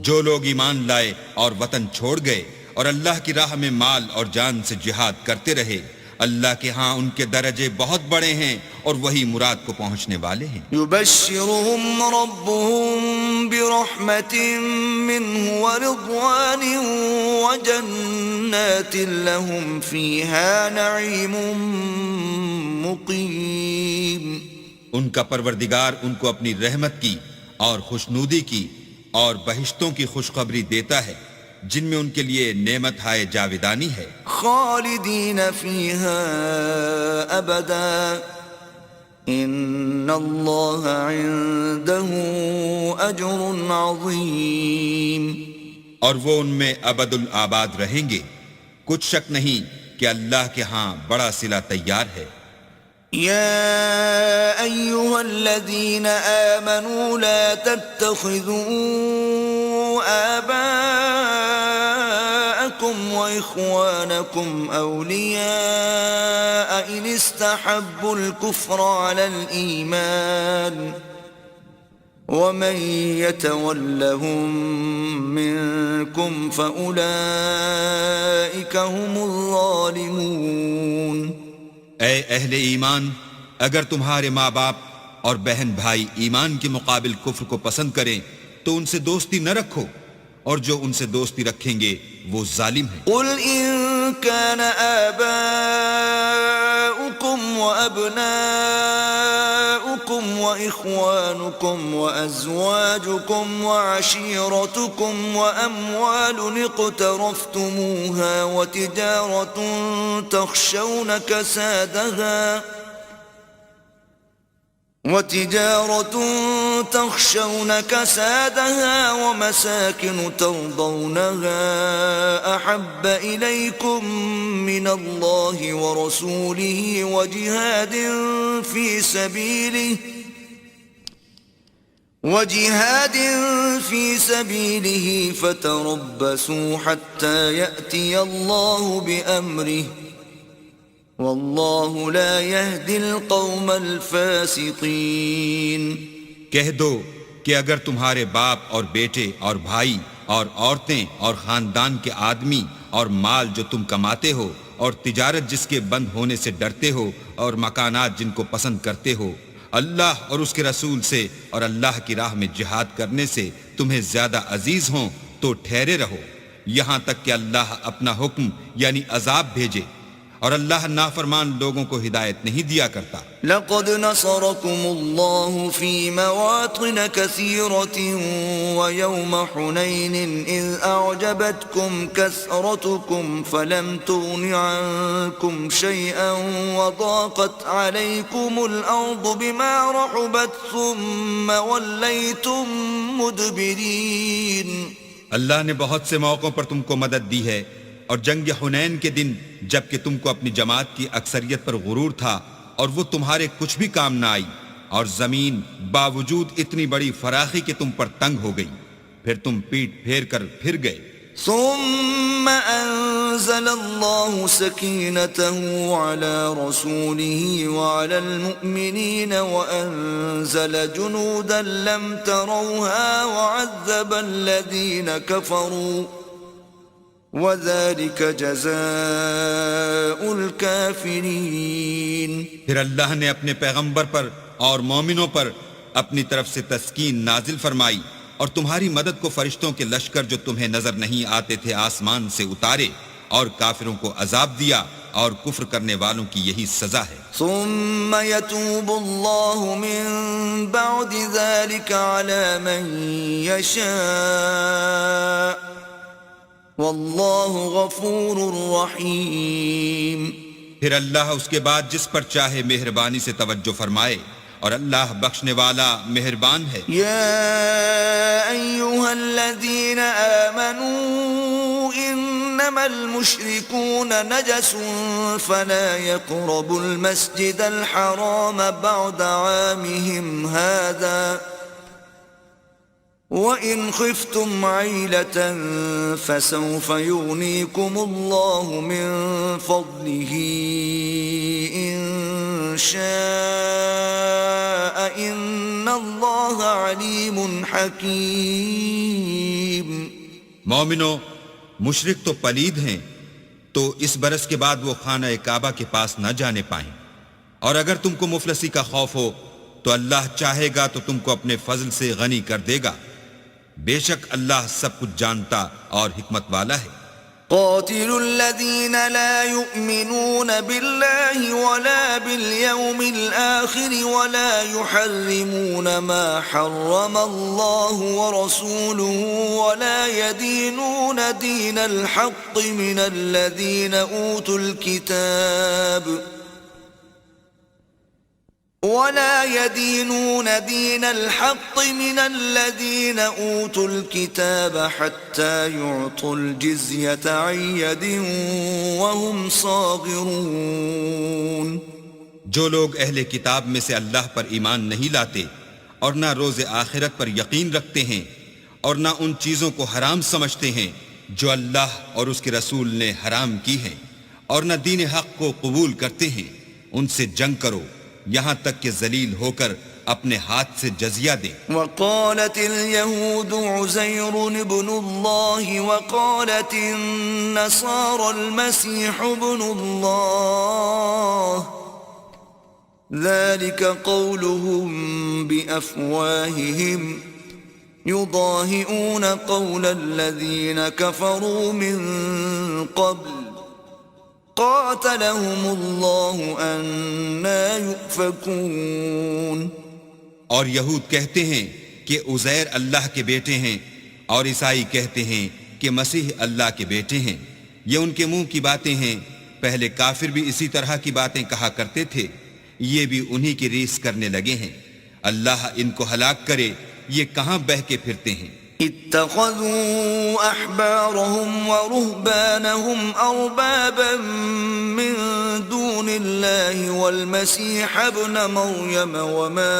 جو لوگ ایمان لائے اور وطن چھوڑ گئے اور اللہ کی راہ میں مال اور جان سے جہاد کرتے رہے، اللہ کے ہاں ان کے درجے بہت بڑے ہیں اور وہی مراد کو پہنچنے والے ہیں. يبشرهم ربهم برحمة منه ورضوان وجنات لهم فيها نعيم مقيم. ان کا پروردگار ان کو اپنی رحمت کی اور خوشنودی کی اور بہشتوں کی خوشخبری دیتا ہے جن میں ان کے لیے نعمت ہائے جاویدانی ہے. خالدین فیہا ابدا ان اللہ عنده اجر عظیم. اور وہ ان میں ابد الآباد رہیں گے، کچھ شک نہیں کہ اللہ کے ہاں بڑا صلہ تیار ہے. يا أيها الذين آمنوا لا تتخذوا آباءكم وإخوانكم أولياء إن استحبوا الكفر على الإيمان ومن يتولهم منكم فأولئك هم الظالمون. اے اہل ایمان، اگر تمہارے ماں باپ اور بہن بھائی ایمان کے مقابل کفر کو پسند کریں تو ان سے دوستی نہ رکھو، اور جو ان سے دوستی رکھیں گے وہ ظالم ہیں. قل ان كان آباؤكم وأبناؤكم وإخوانكم وأزواجكم وعشيرتكم وأموال اقترفتموها وتجارة تخشون كسادها ومساكن ترضونها أحب إليكم من الله ورسوله وجهاد في سبيله فتربصوا حتى يأتي الله بأمره واللہ لا يهدی القوم الفاسقین. کہہ دو کہ اگر تمہارے باپ اور بیٹے اور بھائی اور عورتیں اور خاندان کے آدمی اور مال جو تم کماتے ہو اور تجارت جس کے بند ہونے سے ڈرتے ہو اور مکانات جن کو پسند کرتے ہو اللہ اور اس کے رسول سے اور اللہ کی راہ میں جہاد کرنے سے تمہیں زیادہ عزیز ہوں تو ٹھہرے رہو یہاں تک کہ اللہ اپنا حکم یعنی عذاب بھیجے، اور اللہ نافرمان لوگوں کو ہدایت نہیں دیا کرتا. لقد نصركم الله في مواطن كثيرة ويوم حنين إذ أعجبتكم كثرتكم فلم تغن عنكم شيئا وضاقت عليكم الأرض بما رحبت ثم وليتم مدبرين. اللہ نے بہت سے موقعوں پر تم کو مدد دی ہے، اور جنگ حنین کے دن جب کہ تم کو اپنی جماعت کی اکثریت پر غرور تھا اور وہ تمہارے کچھ بھی کام نہ آئی، اور زمین باوجود اتنی بڑی فراخی کہ تم پر تنگ ہو گئی، پھر تم پیٹ پھیر کر پھر گئے. ثم انزل الله سكينته على رسوله وعلى المؤمنين وانزل جنودا لم تروها وعذب الذين كفروا وَذَلِكَ جَزَاءُ الْكَافِرِينَ. پھر اللہ نے اپنے پیغمبر پر اور مومنوں پر اپنی طرف سے تسکین نازل فرمائی اور تمہاری مدد کو فرشتوں کے لشکر جو تمہیں نظر نہیں آتے تھے آسمان سے اتارے اور کافروں کو عذاب دیا، اور کفر کرنے والوں کی یہی سزا ہے. ثم يتوب الله من بعد ذلك على من يشاء واللہ غفور رحیم. پھر اللہ اس کے بعد جس پر چاہے مہربانی سے توجہ فرمائے، اور اللہ بخشنے والا مہربان ہے. یا ایہا الذین آمنوا انما المشرکون نجس فلا يقربوا المسجد الحرام بعد عامهم هذا وَإِنْ خِفْتُمْ عَيْلَةً فَسَوْفَ يُغْنِيكُمُ اللَّهُ مِنْ فَضْلِهِ إِنْ شَاءَ إِنَّ اللَّهَ عَلِيمٌ حَكِيمٌ. مومنو، مشرک تو پلید ہیں، تو اس برس کے بعد وہ خانہ کعبہ کے پاس نہ جانے پائیں، اور اگر تم کو مفلسی کا خوف ہو تو اللہ چاہے گا تو تم کو اپنے فضل سے غنی کر دے گا. بے شک اللہ سب کچھ جانتا اور حکمت والا ہے. قاتلوا الذين لا يؤمنون بالله ولا باليوم الآخر ولا يحرمون ما حرم الله ورسوله ولا يدينون دين الحق من الذين أوتوا الكتاب حتى يعطوا الجزية عن يد وهم صاغرون. جو لوگ اہل کتاب میں سے اللہ پر ایمان نہیں لاتے اور نہ روز آخرت پر یقین رکھتے ہیں اور نہ ان چیزوں کو حرام سمجھتے ہیں جو اللہ اور اس کے رسول نے حرام کی ہیں اور نہ دین حق کو قبول کرتے ہیں، ان سے جنگ کرو یہاں تک کہ ذلیل ہو کر اپنے ہاتھ سے جزیہ دیں. وقالت اليهود عزير ابن الله وقالت النصارى المسيح ابن الله ذلك قولهم بأفواههم يضاهئون قول الذين كفروا من قبل قاتلهم الله أنا يؤفكون. اور یہود کہتے ہیں کہ عزیر اللہ کے بیٹے ہیں اور عیسائی کہتے ہیں کہ مسیح اللہ کے بیٹے ہیں. یہ ان کے منہ کی باتیں ہیں، پہلے کافر بھی اسی طرح کی باتیں کہا کرتے تھے، یہ بھی انہی کی ریس کرنے لگے ہیں. اللہ ان کو ہلاک کرے، یہ کہاں بہہ کے پھرتے ہیں. اتخذوا احبارهم ورهبانهم اربابا من دون الله والمسيح ابن مريم وما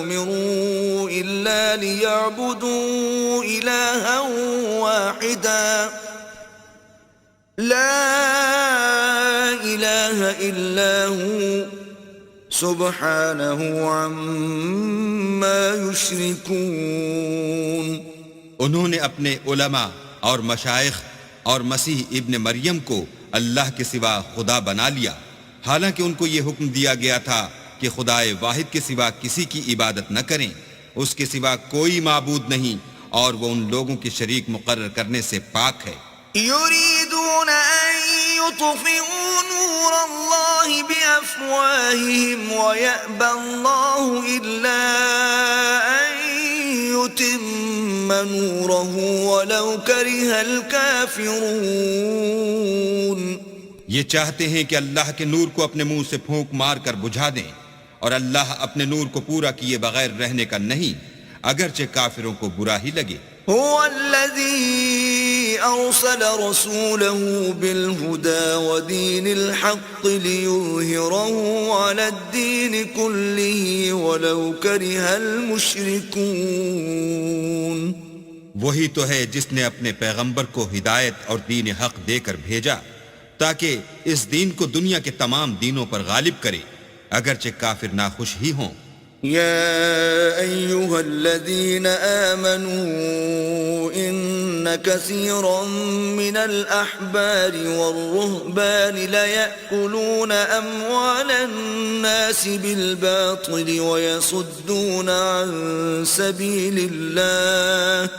امروا الا ليعبدوا الها واحدا لا اله الا هو سبحانه عما يشركون. انہوں نے اپنے علماء اور مشائخ اور مسیح ابن مریم کو اللہ کے سوا خدا بنا لیا، حالانکہ ان کو یہ حکم دیا گیا تھا کہ خدائے واحد کے سوا کسی کی عبادت نہ کریں، اس کے سوا کوئی معبود نہیں اور وہ ان لوگوں کے شریک مقرر کرنے سے پاک ہے. يريدون أن يطفئوا نور الله بأفواههم ويأبى الله إلا أن يتم نوره ولو كره الكافرون. یہ چاہتے ہیں کہ اللہ کے نور کو اپنے منہ سے پھونک مار کر بجھا دیں، اور اللہ اپنے نور کو پورا کیے بغیر رہنے کا نہیں، اگرچہ کافروں کو برا ہی لگے. هو الذي أرسل رسوله بالهدى ودين الحق ليظهره على الدين كله ولو كره المشركون. وہی تو ہے جس نے اپنے پیغمبر کو ہدایت اور دین حق دے کر بھیجا تاکہ اس دین کو دنیا کے تمام دینوں پر غالب کرے، اگرچہ کافر ناخوش ہی ہوں. يا أيها الذين آمنوا إن كثيرا من الأحبار والرهبان ليأكلون أموال الناس بالباطل ويصدون عن سبيل الله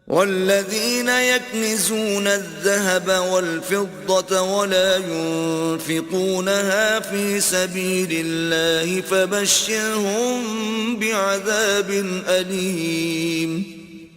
والذين يكنزون الذهب والفضة ولا ينفقونها في سبيل الله فبشرهم بعذاب أليم.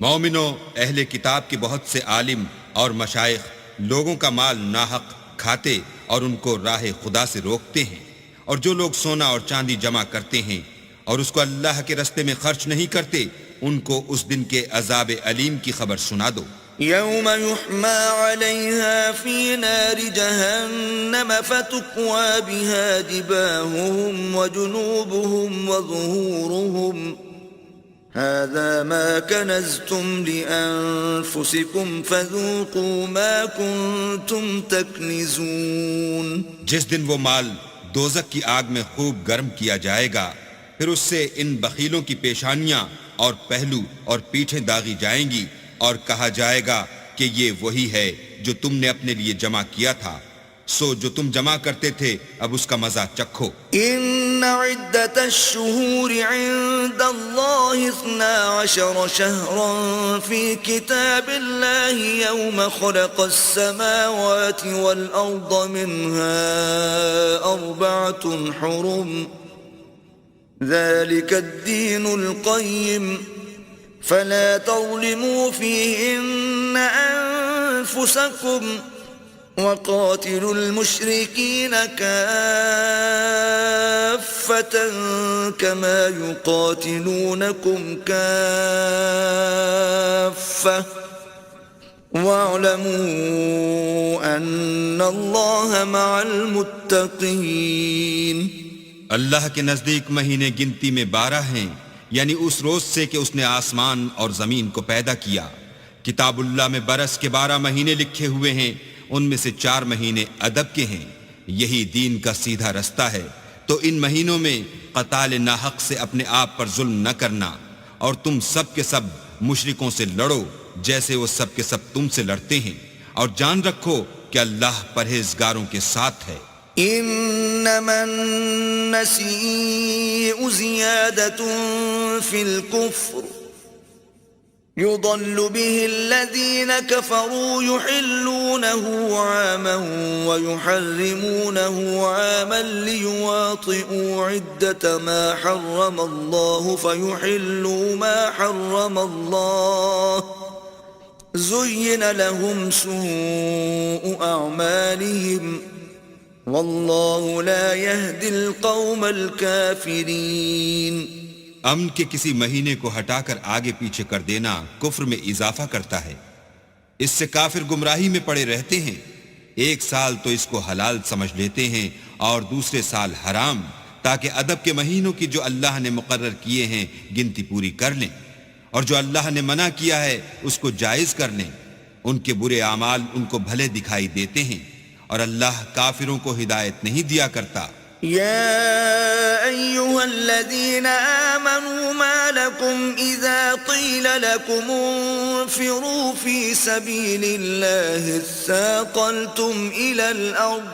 مومنو، اہل کتاب کے بہت سے عالم اور مشائخ لوگوں کا مال ناحق کھاتے اور ان کو راہ خدا سے روکتے ہیں، اور جو لوگ سونا اور چاندی جمع کرتے ہیں اور اس کو اللہ کے رستے میں خرچ نہیں کرتے، ان کو اس دن کے عذاب علیم کی خبر سنا دو. يوم يحمى عليها في نار جهنم فتكوى بها جباههم وجنوبهم وظهورهم هذا ما كنزتم لأنفسكم فذوقوا ما كنتم تكنزون. جس دن وہ مال دوزخ کی آگ میں خوب گرم کیا جائے گا، پھر اس سے ان بخیلوں کی پیشانیاں اور پہلو اور پیٹھیں داغی جائیں گی اور کہا جائے گا کہ یہ وہی ہے جو تم نے اپنے لیے جمع کیا تھا، سو جو تم جمع کرتے تھے اب اس کا مزہ چکھو. إن عدة الشهور عند الله 12 شهرا في كتاب الله يوم خلق السماوات والأرض منها 4 حرم ذلك الدين القيم فلا تظلموا فيهن أنفسكم وقاتلوا المشركين كافة كما يقاتلونكم كافة واعلموا أن الله مع المتقين. اللہ کے نزدیک مہینے گنتی میں 12 ہیں، یعنی اس روز سے کہ اس نے آسمان اور زمین کو پیدا کیا. کتاب اللہ میں برس کے 12 مہینے لکھے ہوئے ہیں، ان میں سے 4 مہینے ادب کے ہیں. یہی دین کا سیدھا رستہ ہے. تو ان مہینوں میں قتال ناحق سے اپنے آپ پر ظلم نہ کرنا، اور تم سب کے سب مشرکوں سے لڑو جیسے وہ سب کے سب تم سے لڑتے ہیں، اور جان رکھو کہ اللہ پرہیزگاروں کے ساتھ ہے. إنما النسيء زيادة في الكفر يضل به الذين كفروا يحلونه عاما ويحرمونه عاما ليواطئوا عدة ما حرم الله فيحلوا ما حرم الله زين لهم سوء أعمالهم واللہ لا يهدي القوم الكافرین. امن کے کسی مہینے کو ہٹا کر آگے پیچھے کر دینا کفر میں اضافہ کرتا ہے. اس سے کافر گمراہی میں پڑے رہتے ہیں. ایک سال تو اس کو حلال سمجھ لیتے ہیں اور دوسرے سال حرام، تاکہ ادب کے مہینوں کی جو اللہ نے مقرر کیے ہیں گنتی پوری کر لیں، اور جو اللہ نے منع کیا ہے اس کو جائز کر لیں. ان کے برے اعمال ان کو بھلے دکھائی دیتے ہیں، اور اللہ کافروں کو ہدایت نہیں دیا کرتا. يا أيها الذين آمنوا ما لكم إذا قيل لكم انفروا في سبيل الله اثاقلتم إلى الأرض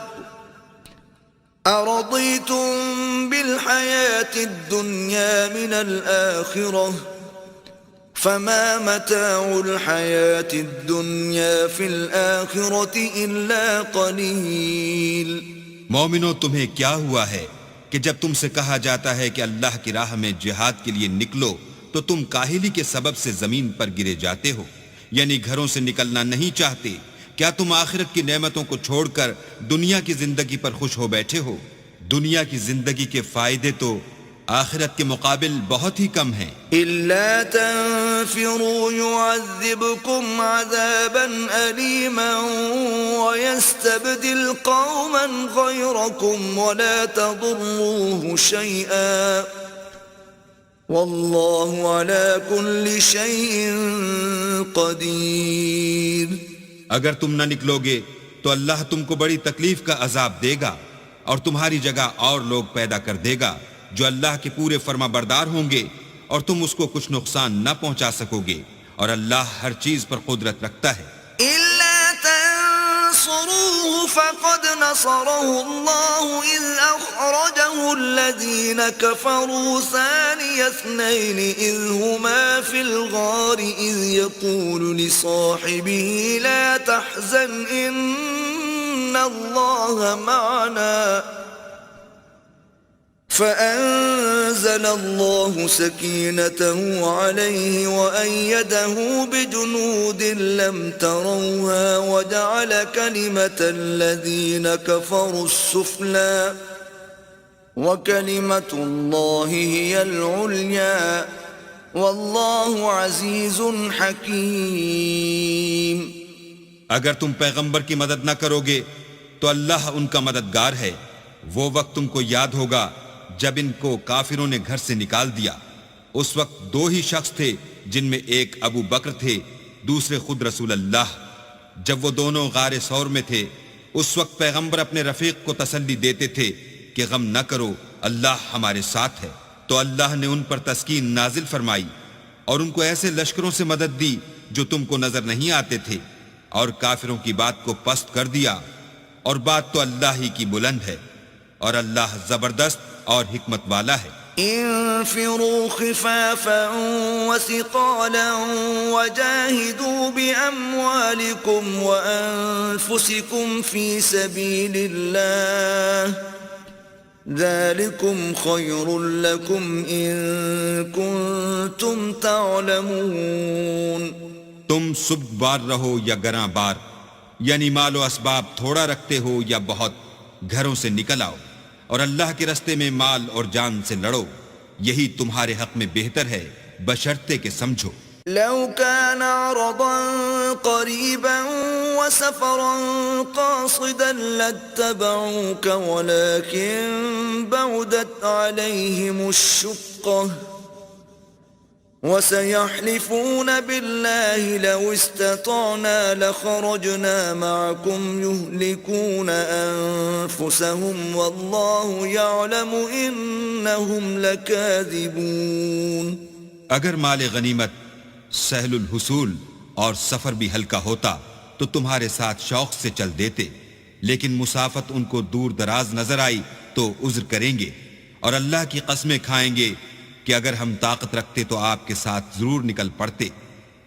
أرضيتم بالحياة الدنيا من الآخرة فما متاع الحياة الدنيا في الآخرة إلا قليل. مومنو، تمہیں کیا ہوا ہے کہ جب تم سے کہا جاتا ہے کہ اللہ کی راہ میں جہاد کے لیے نکلو تو تم کاہلی کے سبب سے زمین پر گرے جاتے ہو، یعنی گھروں سے نکلنا نہیں چاہتے. کیا تم آخرت کی نعمتوں کو چھوڑ کر دنیا کی زندگی پر خوش ہو بیٹھے ہو؟ دنیا کی زندگی کے فائدے تو آخرت کے مقابل بہت ہی کم ہیں. إلا تنفروا يعذبكم عذابا أليما ويستبدل قوما غيركم ولا تضروه شيئا والله على كل شيء قدير. اگر تم نہ نکلو گے تو اللہ تم کو بڑی تکلیف کا عذاب دے گا، اور تمہاری جگہ اور لوگ پیدا کر دے گا جو اللہ کے پورے فرما بردار ہوں گے، اور تم اس کو کچھ نقصان نہ پہنچا سکو گے، اور اللہ ہر چیز پر قدرت رکھتا ہے. إلا تنصروه فقد نصره الله إذ أخرجه الذين كفروا ثاني اثنين إذ هما في الغار إذ يقول لصاحبه لا تحزن إن الله معنا فأنزل الله سكينته عليه وأيده بجنود لم تروها وجعل كلمة الذين كفروا السفلى وكلمة الله هي العليا والله عزيز حكيم. اگر تم پیغمبر کی مدد نہ کرو گے تو اللہ ان کا مددگار ہے. وہ وقت تم کو یاد ہوگا جب ان کو کافروں نے گھر سے نکال دیا. اس وقت 2 ہی شخص تھے، جن میں ایک ابو بکر تھے، دوسرے خود رسول اللہ. جب وہ دونوں غار ثور میں تھے، اس وقت پیغمبر اپنے رفیق کو تسلی دیتے تھے کہ غم نہ کرو، اللہ ہمارے ساتھ ہے. تو اللہ نے ان پر تسکین نازل فرمائی اور ان کو ایسے لشکروں سے مدد دی جو تم کو نظر نہیں آتے تھے، اور کافروں کی بات کو پست کر دیا. اور بات تو اللہ ہی کی بلند ہے، اور اللہ زبردست اور حکمت والا ہے۔ انفروا خفافا وثقالا وجاهدوا بأموالكم وأنفسكم في سبيل الله ذلكم خير لكم إن كنتم تعلمون۔ تم سبک بار رہو یا گراں بار، یعنی مال و اسباب تھوڑا رکھتے ہو یا بہت، گھروں سے نکل آؤ اور اللہ کے رستے میں مال اور جان سے لڑو، یہی تمہارے حق میں بہتر ہے بشرطے کہ سمجھو۔ لو كان عرضا قريبا وسفرا قاصدا لاتبعوك ولكن بعدت عليهم الشقة وسيحلفون بالله لو استطعنا لخرجنا معكم يهلكون أنفسهم والله يعلم إنهم لكاذبون۔ اگر مال غنیمت سہل الحصول اور سفر بھی ہلکا ہوتا تو تمہارے ساتھ شوق سے چل دیتے، لیکن مسافت ان کو دور دراز نظر آئی تو عذر کریں گے، اور اللہ کی قسمیں کھائیں گے کہ اگر ہم طاقت رکھتے تو آپ کے ساتھ ضرور نکل پڑتے۔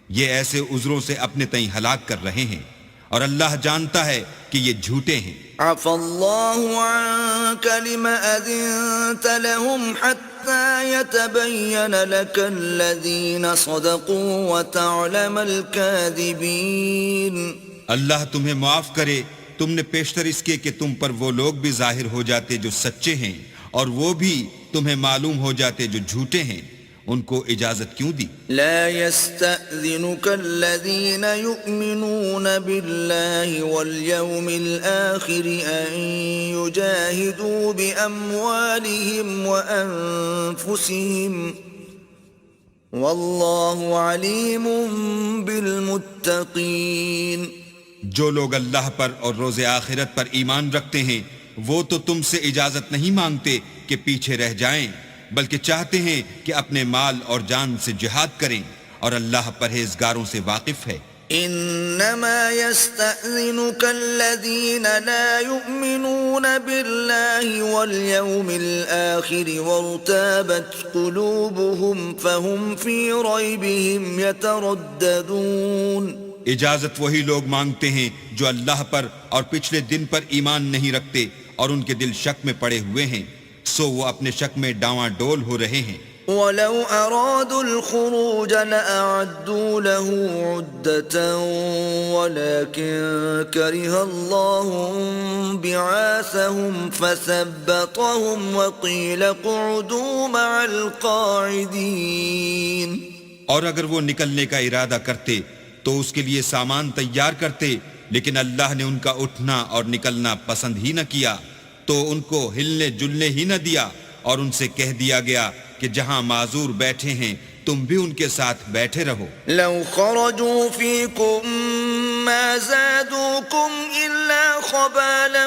یہ ایسے عذروں سے اپنے تئیں ہلاک کر رہے ہیں، اور اللہ جانتا ہے کہ یہ جھوٹے ہیں۔ عفى الله عنك لما أذنت لهم حتى يتبين لك الذين صدقوا وتعلم الكاذبين۔ اللہ تمہیں معاف کرے، تم نے پیشتر اس کے کہ تم پر وہ لوگ بھی ظاہر ہو جاتے جو سچے ہیں، اور وہ بھی تمہیں معلوم ہو جاتے جو جھوٹے ہیں۔ ان کو اجازت کیوں دی؟ لا يستأذنك الذين يؤمنون بالله واليوم الآخر أن يجاهدوا بأموالهم وأنفسهم والله عليم بالمتقين۔ جو لوگ اللہ پر اور روز آخرت پر ایمان رکھتے ہیں وہ تو تم سے اجازت نہیں مانگتے کہ پیچھے رہ جائیں، بلکہ چاہتے ہیں کہ اپنے مال اور جان سے جہاد کریں، اور اللہ پرہیزگاروں سے واقف ہے۔ انما يستأذنك الذين لا يؤمنون بالله واليوم الآخر وارتابت قلوبهم فهم في ريبهم يترددون۔ اجازت وہی لوگ مانگتے ہیں جو اللہ پر اور پچھلے دن پر ایمان نہیں رکھتے اور ان کے دل شک میں پڑے ہوئے ہیں، سو وہ اپنے شک میں ڈاواں ڈول ہو رہے ہیں۔ وَلَوْ أَرَادُوا الْخُرُوجَ لَأَعَدُّوا لَهُ عُدَّةً وَلَكِنْ كَرِهَ اللَّهُ بِعَاثَهُمْ فَثَبَّطَهُمْ وَقِيلَ اقْعُدُوا مَعَ الْقَاعِدِينَ۔ اور اگر وہ نکلنے کا ارادہ کرتے تو اس کے لیے سامان تیار کرتے، لیکن اللہ نے ان کا اٹھنا اور نکلنا پسند ہی نہ کیا، تو ان کو ہلنے جلنے ہی نہ دیا، اور ان سے کہہ دیا گیا کہ جہاں معذور بیٹھے ہیں تم بھی ان کے ساتھ بیٹھے رہو۔ لو خرجوا فيكم ما زادوكم إلا خبالا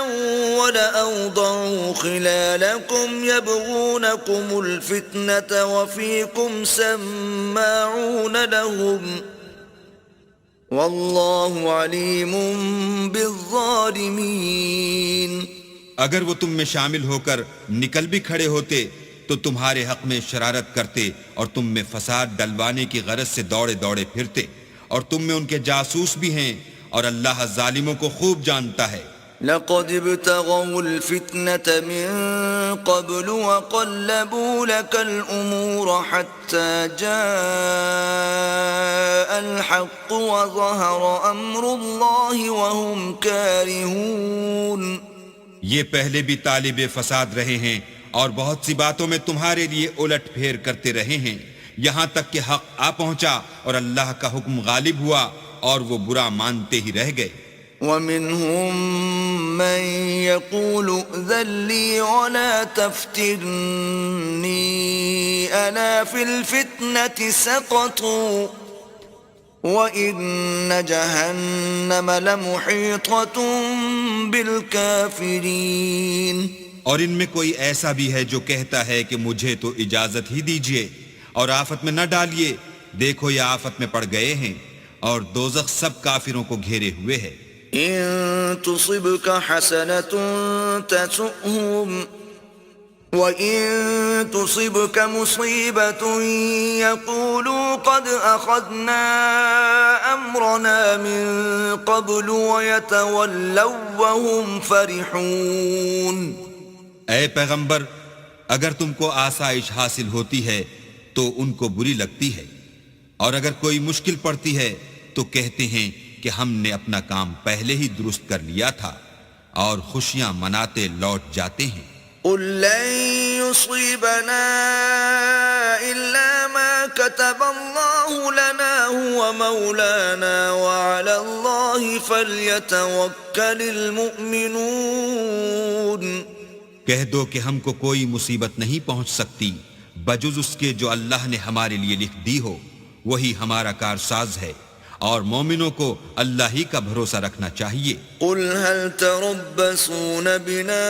ولأوضعوا خلالكم يبغونكم الفتنة وفيكم سماعون لهم والله عليم بالظالمين۔ اگر وہ تم میں شامل ہو کر نکل بھی کھڑے ہوتے تو تمہارے حق میں شرارت کرتے اور تم میں فساد ڈلوانے کی غرض سے دوڑے دوڑے پھرتے، اور تم میں ان کے جاسوس بھی ہیں، اور اللہ ظالموں کو خوب جانتا ہے۔ لقد ابتغوا الفتنة من قبل وقلبوا لك الأمور حتى جاء الحق وظهر أمر الله وهم كارهون۔ یہ پہلے بھی طالب فساد رہے ہیں اور بہت سی باتوں میں تمہارے لیے الٹ پھیر کرتے رہے ہیں، یہاں تک کہ حق آ پہنچا اور اللہ کا حکم غالب ہوا اور وہ برا مانتے ہی رہ گئے۔ وَمِنْهُمْ مَنْ يَقُولُ ائْذَنْ لِي وَلَا تَفْتِنِّي أَلَا فِي الْفِتْنَةِ سَقَطُوا وَإِنَّ جَهَنَّمَ لَمُحِيطَةٌ بِالْكَافِرِينَ۔ اور ان میں کوئی ایسا بھی ہے جو کہتا ہے کہ مجھے تو اجازت ہی دیجئے اور آفت میں نہ ڈالیے، دیکھو یہ آفت میں پڑ گئے ہیں، اور دوزخ سب کافروں کو گھیرے ہوئے ہے۔ إن تصبك حسنة تسؤهم وإن تصبك مصيبة يقولوا قد أخذنا أمرنا من قبل ويتولوا وهم فرحون. اے پیغمبر، اگر تم کو آسائش حاصل ہوتی ہے تو ان کو بری لگتی ہے، اور اگر کوئی مشکل پڑتی ہے تو کہتے ہیں کہ ہم نے اپنا کام پہلے ہی درست کر لیا تھا، اور خوشیاں مناتے لوٹ جاتے ہیں. قل لن يصيبنا إلا ما كتب الله لنا هو مولانا وعلى الله فليتوكل المؤمنون. کہہ دو کہ ہم کو کوئی مصیبت نہیں پہنچ سکتی بجز اس کے جو اللہ نے ہمارے لیے لکھ دی ہو، وہی ہمارا کارساز ہے، اور مومنوں کو اللہ ہی کا بھروسہ رکھنا چاہیے. قل هل تربصون بنا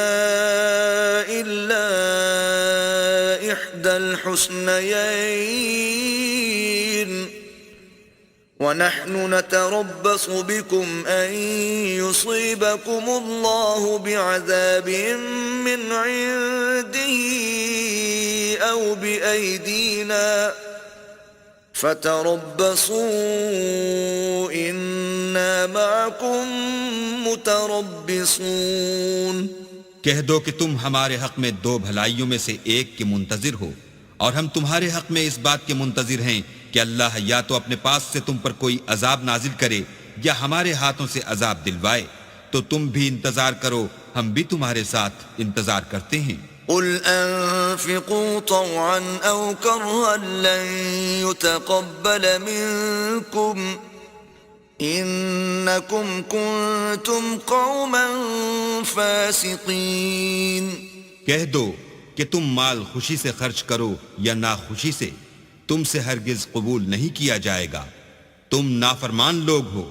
إلا إحدى الحسنيين ونحن نتربص بكم أن يصيبكم الله بعذاب من عنده أو بأيدينا فتربصوا إنا معكم متربصون. کہہ دو کہ تم ہمارے حق میں دو بھلائیوں میں سے ایک کے منتظر ہو، اور ہم تمہارے حق میں اس بات کے منتظر ہیں کہ اللہ یا تو اپنے پاس سے تم پر کوئی عذاب نازل کرے یا ہمارے ہاتھوں سے عذاب دلوائے. تو تم بھی انتظار کرو، ہم بھی تمہارے ساتھ انتظار کرتے ہیں. قل أنفقوا طوعا أو كرها لن يتقبل منكم إنكم كنتم قوما فاسقين. کہہ دو کہ تم مال خوشی سے خرچ کرو یا ناخوشی سے، تم سے ہرگز قبول نہیں کیا جائے گا، تم نافرمان لوگ ہو.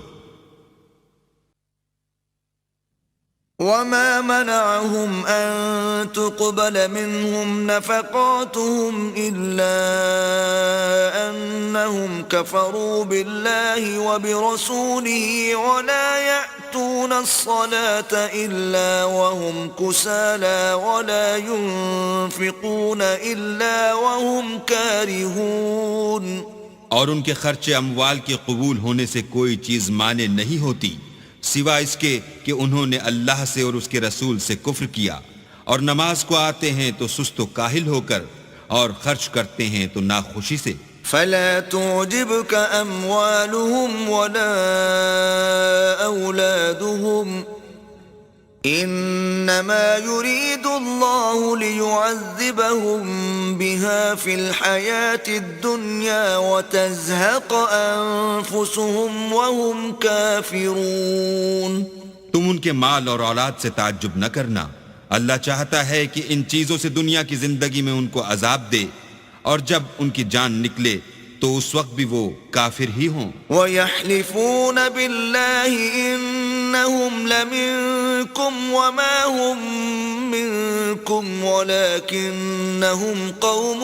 وما منعهم أن تقبل منهم نفقاتهم إلا أنهم كفروا بالله وبرسوله ولا يأتون الصلاة إلا وهم كسالى ولا ينفقون إلا وهم كارهون. اور ان کے خرچ اموال کے قبول ہونے سے کوئی چیز مانے نہیں ہوتی سوا اس کے کہ انہوں نے اللہ سے اور اس کے رسول سے کفر کیا، اور نماز کو آتے ہیں تو سست و کاہل ہو کر، اور خرچ کرتے ہیں تو ناخوشی سے. فلا تعجبك أموالهم ولا أولادهم إنما يريد الله ليعذبهم بها في الحياة الدنيا وتزهق أنفسهم وهم كافرون. تم ان کے مال اور اولاد سے تعجب نہ کرنا، اللہ چاہتا ہے کہ ان چیزوں سے دنیا کی زندگی میں ان کو عذاب دے، اور جب ان کی جان نکلے تو اس وقت بھی وہ کافر ہی ہوں. وَيَحْلِفُونَ بِاللَّهِ إِنَّهُمْ لَمِنكُمْ وَمَا هُمْ مِنكُمْ وَلَكِنَّهُمْ قَوْمٌ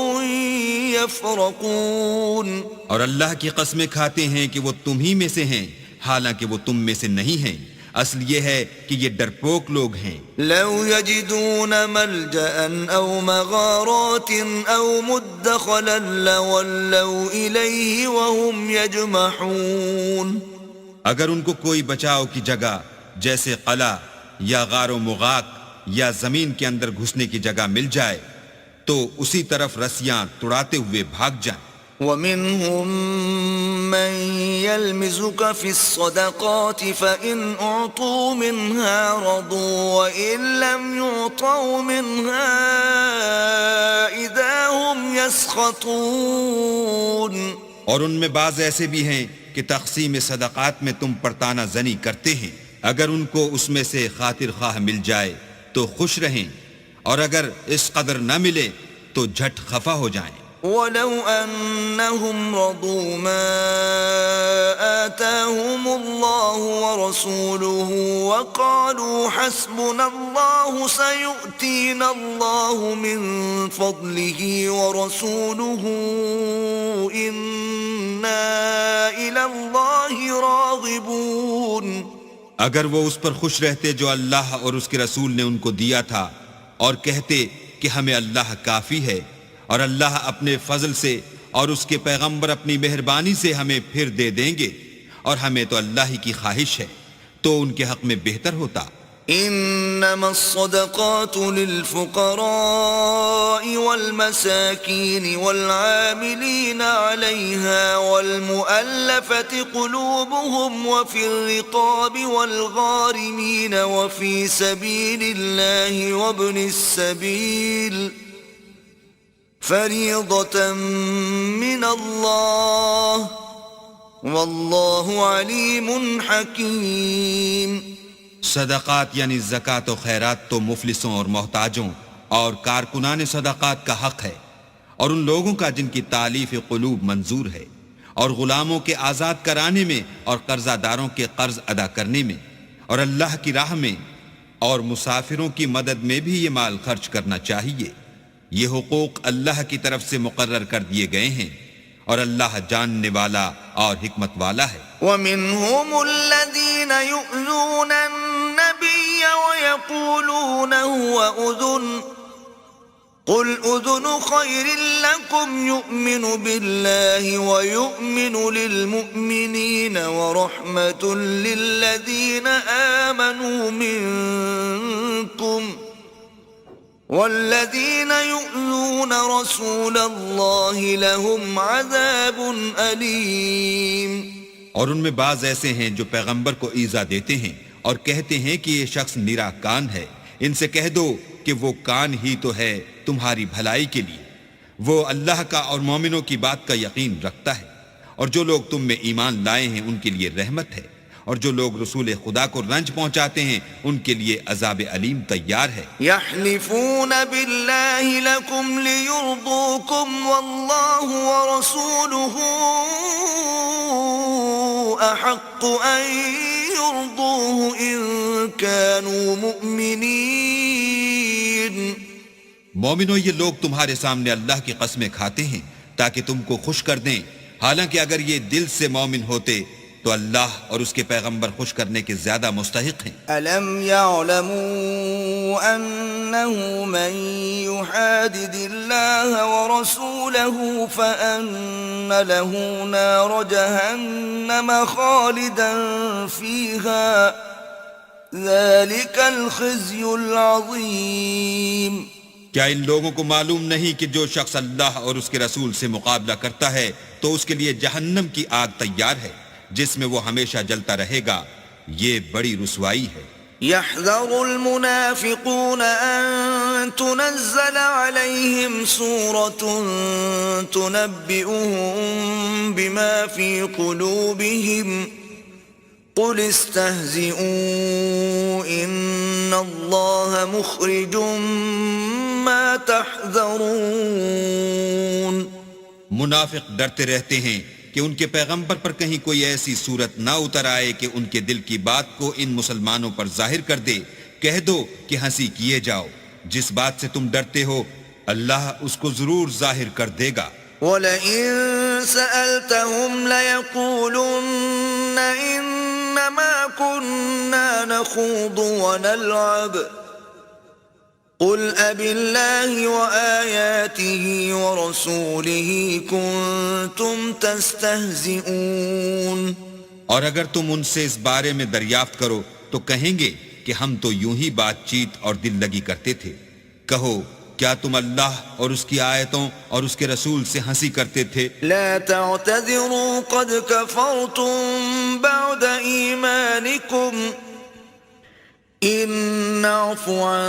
يَفْرَقُونَ. اور اللہ کی قسمیں کھاتے ہیں کہ وہ تم ہی میں سے ہیں، حالانکہ وہ تم میں سے نہیں ہیں. اصل یہ ہے کہ یہ ڈرپوک لوگ ہیں. لو يجدون ملجأ أو مغارات أو مدخلا لولوا إليه وهم يجمحون. اگر ان کو کوئی بچاؤ کی جگہ جیسے قلعہ یا غار و مغاق یا زمین کے اندر گھسنے کی جگہ مل جائے تو اسی طرف رسیاں توڑاتے ہوئے بھاگ جائیں. ومنهم من يلمزك في الصدقات فإن أعطوا منها رضوا وإن لم يعطوا منها إذا هم يسخطون. اور ان میں بعض ایسے بھی ہیں کہ تقسیم صدقات میں تم پر طعنہ زنی کرتے ہیں، اگر ان کو اس میں سے خاطر خواہ مل جائے تو خوش رہیں، اور اگر اس قدر نہ ملے تو جھٹ خفا ہو جائیں. ولو أنهم رضوا ما آتاهم الله ورسوله وقالوا حسبنا الله سيؤتينا الله من فضله ورسوله إنا إلى الله راغبون. اگر وہ اس پر خوش رہتے جو اللہ اور اس کے رسول نے ان کو دیا تھا اور کہتے کہ ہمیں اللہ کافی ہے اور اللہ اپنے فضل سے اور اس کے پیغمبر اپنی مہربانی سے ہمیں پھر دے دیں گے اور ہمیں تو اللہ ہی کی خواہش ہے تو ان کے حق میں بہتر ہوتا۔ انما الصدقات للفقراء والمساكين والعاملين عليها والمؤلفة قلوبهم وفي الرقاب والغارمين وفي سبيل الله وابن السبيل فريضة من الله واللہ علیم حکیم۔ صدقات یعنی زکوٰۃ و خیرات تو مفلسوں اور محتاجوں اور کارکنان صدقات کا حق ہے، اور ان لوگوں کا جن کی تالیف قلوب منظور ہے، اور غلاموں کے آزاد کرانے میں اور قرضہ داروں کے قرض ادا کرنے میں، اور اللہ کی راہ میں اور مسافروں کی مدد میں بھی یہ مال خرچ کرنا چاہیے۔ یہ حقوق اللہ کی طرف سے مقرر کر دیے گئے ہیں، اور اللہ جاننے والا اور حکمت والا ہے۔ وَمِنْهُمُ الَّذِينَ يُؤْذُونَ النَّبِيَّ وَيَقُولُونَ هُوَ أُذُنٌ قُلْ أُذُنُ خَيْرٍ لَكُمْ يُؤْمِنُ بِاللَّهِ وَيُؤْمِنُ لِلْمُؤْمِنِينَ وَرَحْمَةٌ لِلَّذِينَ آمَنُوا مِنْكُمْ والذین یؤذون رسول اللہ لهم عذاب علیم۔ اور ان میں بعض ایسے ہیں جو پیغمبر کو ایذا دیتے ہیں اور کہتے ہیں کہ یہ شخص نرا کان ہے۔ ان سے کہہ دو کہ وہ کان ہی تو ہے تمہاری بھلائی کے لیے، وہ اللہ کا اور مومنوں کی بات کا یقین رکھتا ہے، اور جو لوگ تم میں ایمان لائے ہیں ان کے لیے رحمت ہے، اور جو لوگ رسول خدا کو رنج پہنچاتے ہیں ان کے لیے عذاب علیم تیار ہے۔ یحلفون باللہ لکم لیرضوکم واللہ ورسولہ احق ان یرضوہ ان کانوا مؤمنین۔ مومنو، یہ لوگ تمہارے سامنے اللہ کی قسمیں کھاتے ہیں تاکہ تم کو خوش کر دیں، حالانکہ اگر یہ دل سے مومن ہوتے تو اللہ اور اس کے پیغمبر خوش کرنے کے زیادہ مستحق ہیں۔ أَلَمْ يَعْلَمُوا أَنَّهُ مَنْ يُحَادِدِ اللَّهَ وَرَسُولَهُ فَأَنَّ لَهُ نَارَ جَهَنَّمَ خَالِدًا فِيهَا ذَلِكَ الْخِزْيُ الْعَظِيمُ۔ کیا ان لوگوں کو معلوم نہیں کہ جو شخص اللہ اور اس کے رسول سے مقابلہ کرتا ہے تو اس کے لیے جہنم کی آگ تیار ہے جس میں وہ ہمیشہ جلتا رہے گا، یہ بڑی رسوائی ہے۔ يحذر المنافقون أن تنزل عليهم سورة تنبئهم بما في قلوبهم قل استهزئوا إن الله مخرج ما تحذرون۔ منافق ڈرتے رہتے ہیں کہ ان کے پیغمبر پر کہیں کوئی ایسی صورت نہ اتر آئے کہ ان کے دل کی بات کو ان مسلمانوں پر ظاہر کر دے۔ کہہ دو کہ ہنسی کیے جاؤ، جس بات سے تم ڈرتے ہو اللہ اس کو ضرور ظاہر کر دے گا۔ وَلَئِن سَأَلْتَهُمْ لَيَقُولُنَّ إِنَّمَا كُنَّا نَخُوضُ وَنَلْعَبُ قُلْ أَبِاللَّهِ وَآيَاتِهِ وَرَسُولِهِ كُنتُمْ تَسْتَهْزِئُونَ۔ اور اگر تم ان سے اس بارے میں دریافت کرو تو کہیں گے کہ ہم تو یوں ہی بات چیت اور دل لگی کرتے تھے۔ کہو کیا تم اللہ اور اس کی آیتوں اور اس کے رسول سے ہنسی کرتے تھے؟ لا تعتذروا قد كفرتم بعد ایمانکم ان نعفو عن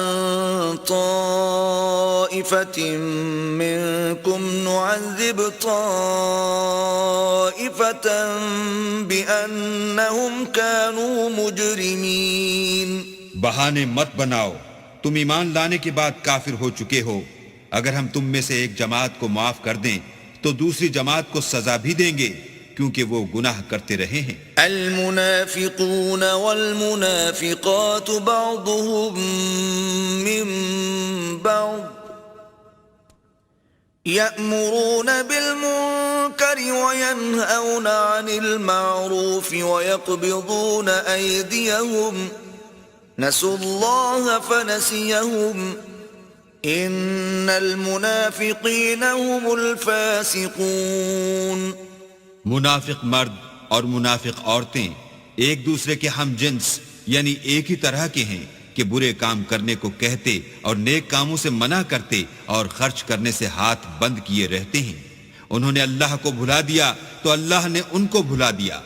طائفة منكم نعذب طائفة بأنهم كانوا مجرمين۔ بہانے مت بناؤ، تم ایمان لانے کے بعد کافر ہو چکے ہو۔ اگر ہم تم میں سے ایک جماعت کو معاف کر دیں تو دوسری جماعت کو سزا بھی دیں گے کیونکہ وہ گناہ کرتے رہے ہیں۔ المنافقون والمنافقات بعضهم من بعض يأمرون بالمنكر وينهون عن المعروف ويقبضون أيديهم نسوا الله فنسيهم إن المنافقين هم الفاسقون. منافق مرد اور منافق عورتیں ایک دوسرے کے ہم جنس یعنی ایک ہی طرح کے ہیں کہ برے کام کرنے کو کہتے اور نیک کاموں سے منع کرتے اور خرچ کرنے سے ہاتھ بند کیے رہتے ہیں. انہوں نے اللہ کو بھلا دیا تو اللہ نے ان کو بھلا دیا.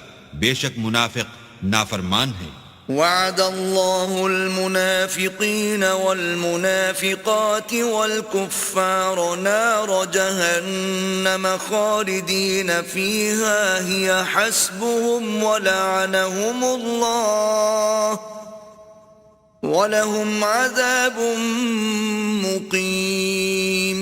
بے شک منافق نافرمان ہیں. وعد الله المنافقين والمنافقات والكفار نار جهنم خالدين فيها هي حسبهم ولعنهم الله ولهم عذاب مقيم.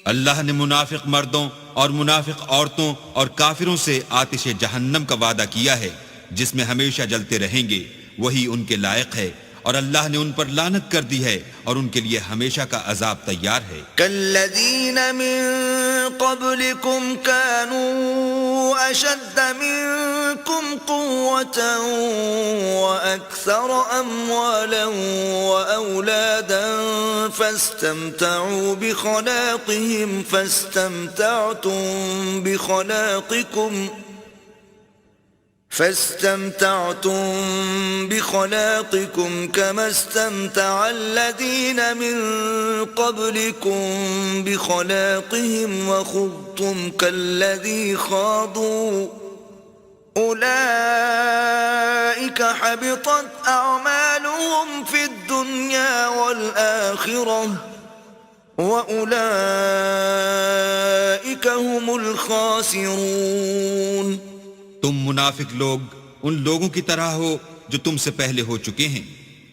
اللہ نے منافق مردوں اور منافق عورتوں اور کافروں سے آتش جہنم کا وعدہ کیا ہے جس میں ہمیشہ جلتے رہیں گے، وہی ان کے لائق ہے، اور اللہ نے ان پر لعنت کر دی ہے اور ان کے لیے ہمیشہ کا عذاب تیار ہے. كالذين من قبلكم كانوا أشد منكم قوة وأكثر أموالا وأولادا فاستمتعوا بخلاقهم فاستمتعتم بخلاقكم كما استمتع الذين من قبلكم بخلاقهم وخضتم كالذي خاضوا أولئك حبطت أعمالهم في الدنيا والآخرة وأولئك هم الخاسرون. تم منافق لوگ ان لوگوں کی طرح ہو جو تم سے پہلے ہو چکے ہیں.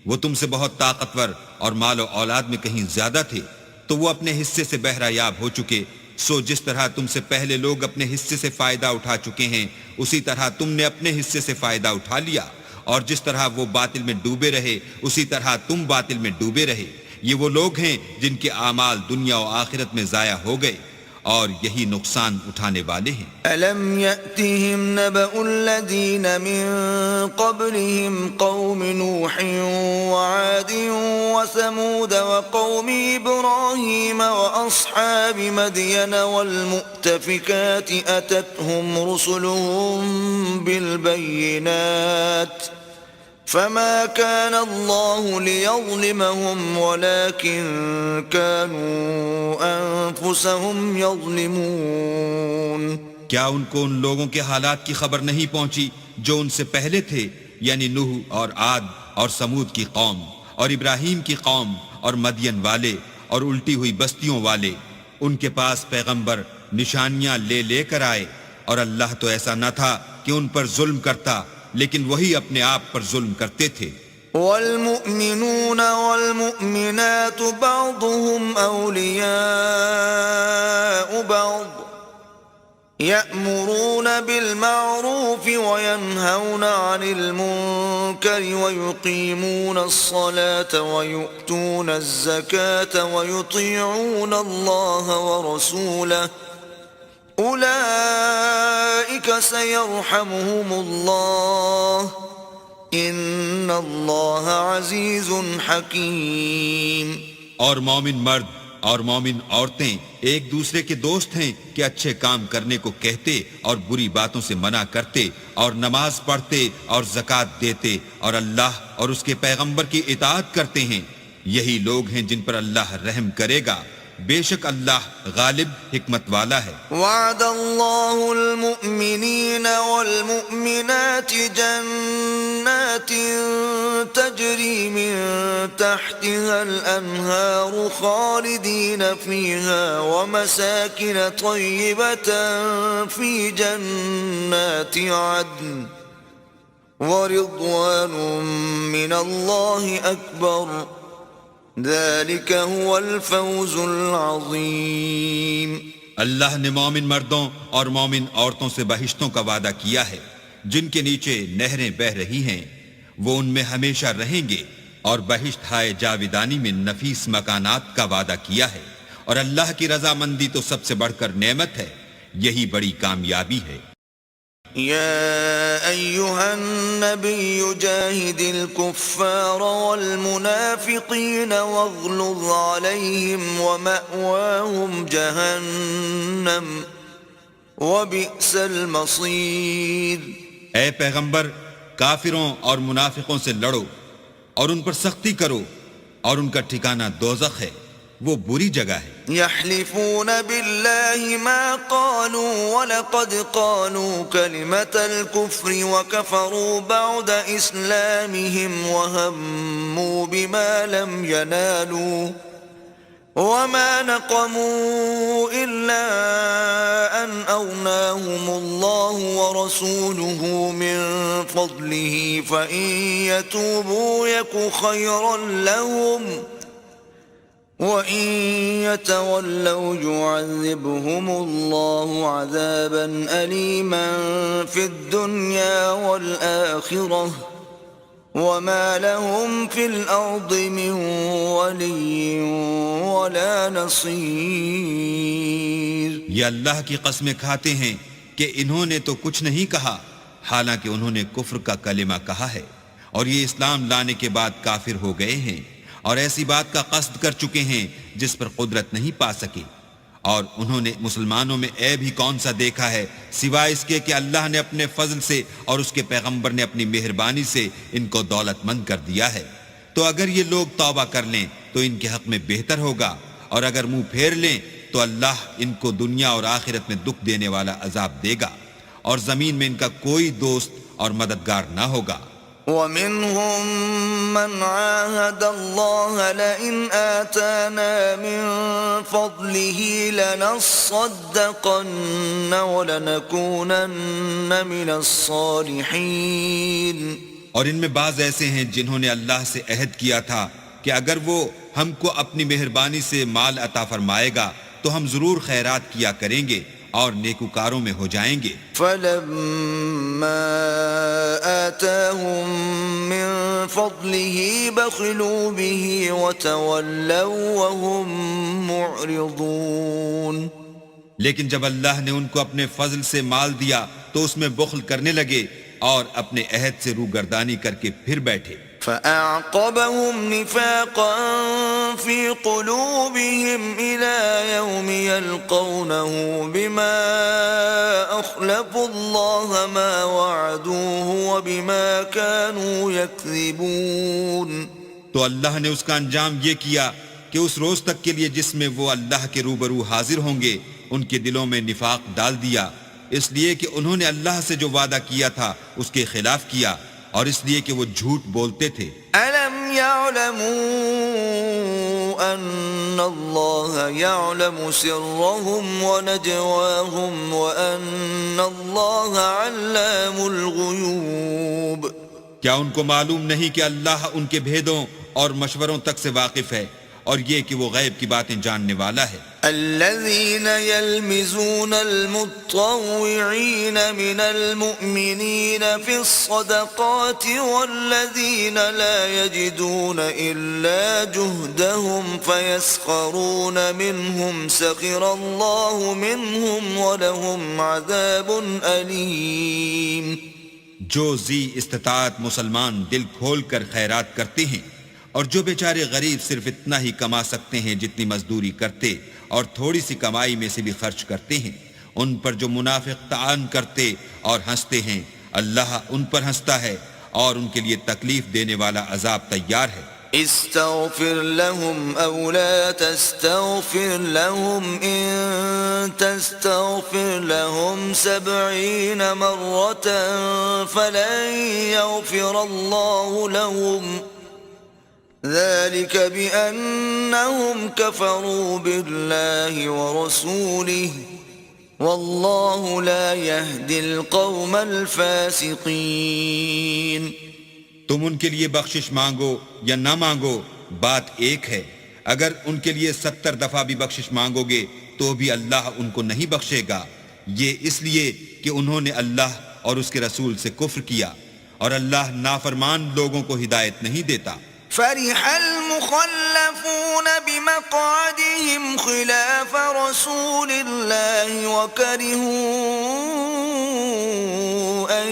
وہ تم سے بہت طاقتور اور مال و اولاد میں کہیں زیادہ تھے تو وہ اپنے حصے سے بہرہ یاب ہو چکے. سو جس طرح تم سے پہلے لوگ اپنے حصے سے فائدہ اٹھا چکے ہیں اسی طرح تم نے اپنے حصے سے فائدہ اٹھا لیا، اور جس طرح وہ باطل میں ڈوبے رہے اسی طرح تم باطل میں ڈوبے رہے. یہ وہ لوگ ہیں جن کے اعمال دنیا و آخرت میں ضائع ہو گئے اور یہی نقصان اٹھانے والے ہیں. أَلَمْ يَأْتِهِمْ نَبَأُ الَّذِينَ مِن قَبْلِهِمْ قَوْمِ نُوحٍ وَعَادٍ وَثَمُودَ وَقَوْمِ إِبْرَاهِيمَ وَأَصْحَابِ مَدْيَنَ وَالْمُؤْتَفِكَاتِ أَتَتْهُمْ رُسُلُهُم بِالْبَيِّنَاتِ فما كان الله ليظلمهم ولكن كانوا أنفسهم يظلمون. کیا ان کو ان لوگوں کے حالات کی خبر نہیں پہنچی جو ان سے پہلے تھے، یعنی نوح اور عاد اور سمود کی قوم اور ابراہیم کی قوم اور مدین والے اور الٹی ہوئی بستیوں والے؟ ان کے پاس پیغمبر نشانیاں لے لے کر آئے، اور اللہ تو ایسا نہ تھا کہ ان پر ظلم کرتا، لیکن وہی اپنے آپ پر ظلم کرتے تھے. والمؤمنون والمؤمنات بعضهم أولياء بعض يأمرون بالمعروف وينهون عن المنكر ويقيمون الصلاة ويؤتون الزكاة ويطيعون الله ورسوله أولئك سيرحمهم الله إن الله عزيز حكيم. اور مومن مرد اور مومن عورتیں ایک دوسرے کے دوست ہیں کہ اچھے کام کرنے کو کہتے اور بری باتوں سے منع کرتے اور نماز پڑھتے اور زکوٰۃ دیتے اور اللہ اور اس کے پیغمبر کی اطاعت کرتے ہیں. یہی لوگ ہیں جن پر اللہ رحم کرے گا. بے شک اللہ غالب حکمت والا ہے. وعد الله المؤمنين والمؤمنات جنات تجري من تحتها الأنهار خالدين فيها ومساكن طيبة في جنات عدن ورضوان من الله أكبر ذلك هو الفوز العظیم. اللہ نے مومن مردوں اور مومن عورتوں سے بہشتوں کا وعدہ کیا ہے جن کے نیچے نہریں بہہ رہی ہیں، وہ ان میں ہمیشہ رہیں گے، اور بہشت ہائے جاویدانی میں نفیس مکانات کا وعدہ کیا ہے، اور اللہ کی رضامندی تو سب سے بڑھ کر نعمت ہے، یہی بڑی کامیابی ہے۔ يا أيها النبي جاهد الكفار والمنافقين واغلظ عليهم ومأواهم جهنم وبئس المصير۔ اے پیغمبر، کافروں اور منافقوں سے لڑو اور ان پر سختی کرو، اور ان کا ٹھکانہ دوزخ ہے، وہ بری جگہ ہے۔ يحلفون بالله ما قالوا ولقد قالوا كلمة الكفر وكفروا بعد إسلامهم وهموا بما لم ينالوا وما نقموا إلا أن أغناهم الله ورسوله من فضله فإن يتوبوا يك خيرا لهم وَإِن يَتَوَلَّوْا يُعَذِّبْهُمُ اللَّهُ عَذَابًا أَلِيمًا فِي الدُّنْيَا وَالْآخِرَةِ وَمَا لَهُمْ فِي الْأَرْضِ مِنْ وَلِيٍّ وَلَا نَصِيرٍ۔ یہ اللہ کی قسمیں کھاتے ہیں کہ انہوں نے تو کچھ نہیں کہا، حالانکہ انہوں نے کفر کا کلمہ کہا ہے، اور یہ اسلام لانے کے بعد کافر ہو گئے ہیں، اور ایسی بات کا قصد کر چکے ہیں جس پر قدرت نہیں پا سکے۔ اور انہوں نے مسلمانوں میں عیب ہی کون سا دیکھا ہے سوائے اس کے کہ اللہ نے اپنے فضل سے اور اس کے پیغمبر نے اپنی مہربانی سے ان کو دولت مند کر دیا ہے۔ تو اگر یہ لوگ توبہ کر لیں تو ان کے حق میں بہتر ہوگا، اور اگر منہ پھیر لیں تو اللہ ان کو دنیا اور آخرت میں دکھ دینے والا عذاب دے گا، اور زمین میں ان کا کوئی دوست اور مددگار نہ ہوگا۔ وَمِنْهُمْ مَنْ عَاهَدَ اللَّهَ لَئِنْ آتَانَا مِنْ فَضْلِهِ لَنَصَّدَّقَنَّ وَلَنَكُونَنَّ مِنَ الصَّالِحِينَ۔ اور ان میں بعض ایسے ہیں جنہوں نے اللہ سے عہد کیا تھا کہ اگر وہ ہم کو اپنی مہربانی سے مال عطا فرمائے گا تو ہم ضرور خیرات کیا کریں گے اور نیکوکاروں میں ہو جائیں گے۔ فَلَمَّا آتَاهُم مِّن فَضْلِهِ بَخِلُوا بِهِ وَتَوَلَّوْا وَهُم مُّعْرِضُونَ۔ لیکن جب اللہ نے ان کو اپنے فضل سے مال دیا تو اس میں بخل کرنے لگے اور اپنے عہد سے روگردانی کر کے پھر بیٹھے۔ فَأَعْقَبَهُمْ نِفَاقًا فِي قُلُوبِهِمْ إِلَى يَوْمِ يَلْقَوْنَهُ بِمَا أَخْلَفُوا اللَّهَ مَا وَعَدُوهُ وَبِمَا كَانُوا يَكْذِبُونَ۔ تو اللہ نے اس کا انجام یہ کیا کہ اس روز تک کے لیے جس میں وہ اللہ کے روبرو حاضر ہوں گے ان کے دلوں میں نفاق ڈال دیا، اس لیے کہ انہوں نے اللہ سے جو وعدہ کیا تھا اس کے خلاف کیا، اور اس لیے کہ وہ جھوٹ بولتے تھے۔ أَلَمْ يَعْلَمُوا أَنَّ اللَّهَ يَعْلَمُ سِرَّهُمْ وَنَجْوَاهُمْ وَأَنَّ اللَّهَ عَلَّامُ الْغُيُوبِ۔ کیا ان کو معلوم نہیں کہ اللہ ان کے بھیدوں اور مشوروں تک سے واقف ہے، اور یہ کہ وہ غیب کی باتیں جاننے والا ہے۔ الذين يلمزون المطوعين من المؤمنين في الصدقات والذين لا يجدون إلا جهدهم فيسخرون منهم سخر الله منهم ولهم عذاب أليم۔ جو ذی استطاعت مسلمان دل کھول کر خیرات کرتے ہیں، اور جو بیچارے غریب صرف اتنا ہی کما سکتے ہیں جتنی مزدوری کرتے اور تھوڑی سی کمائی میں سے بھی خرچ کرتے ہیں، ان پر جو منافق طعن کرتے اور ہنستے ہیں، اللہ ان پر ہنستا ہے اور ان کے لیے تکلیف دینے والا عذاب تیار ہے۔ استغفر لهم او لا تستغفر لهم ان تستغفر لهم 70 مرة فلن يغفر الله لهم ذلك بأنهم كفروا بالله ورسوله والله لا يهدي القوم الفاسقين۔ تم ان کے لیے بخشش مانگو یا نہ مانگو، بات ایک ہے۔ اگر ان کے لیے 70 دفعہ بھی بخشش مانگو گے تو بھی اللہ ان کو نہیں بخشے گا، یہ اس لیے کہ انہوں نے اللہ اور اس کے رسول سے کفر کیا، اور اللہ نافرمان لوگوں کو ہدایت نہیں دیتا۔ فرح المخلفون بمقعدهم خلاف رسول الله وكرهوا أن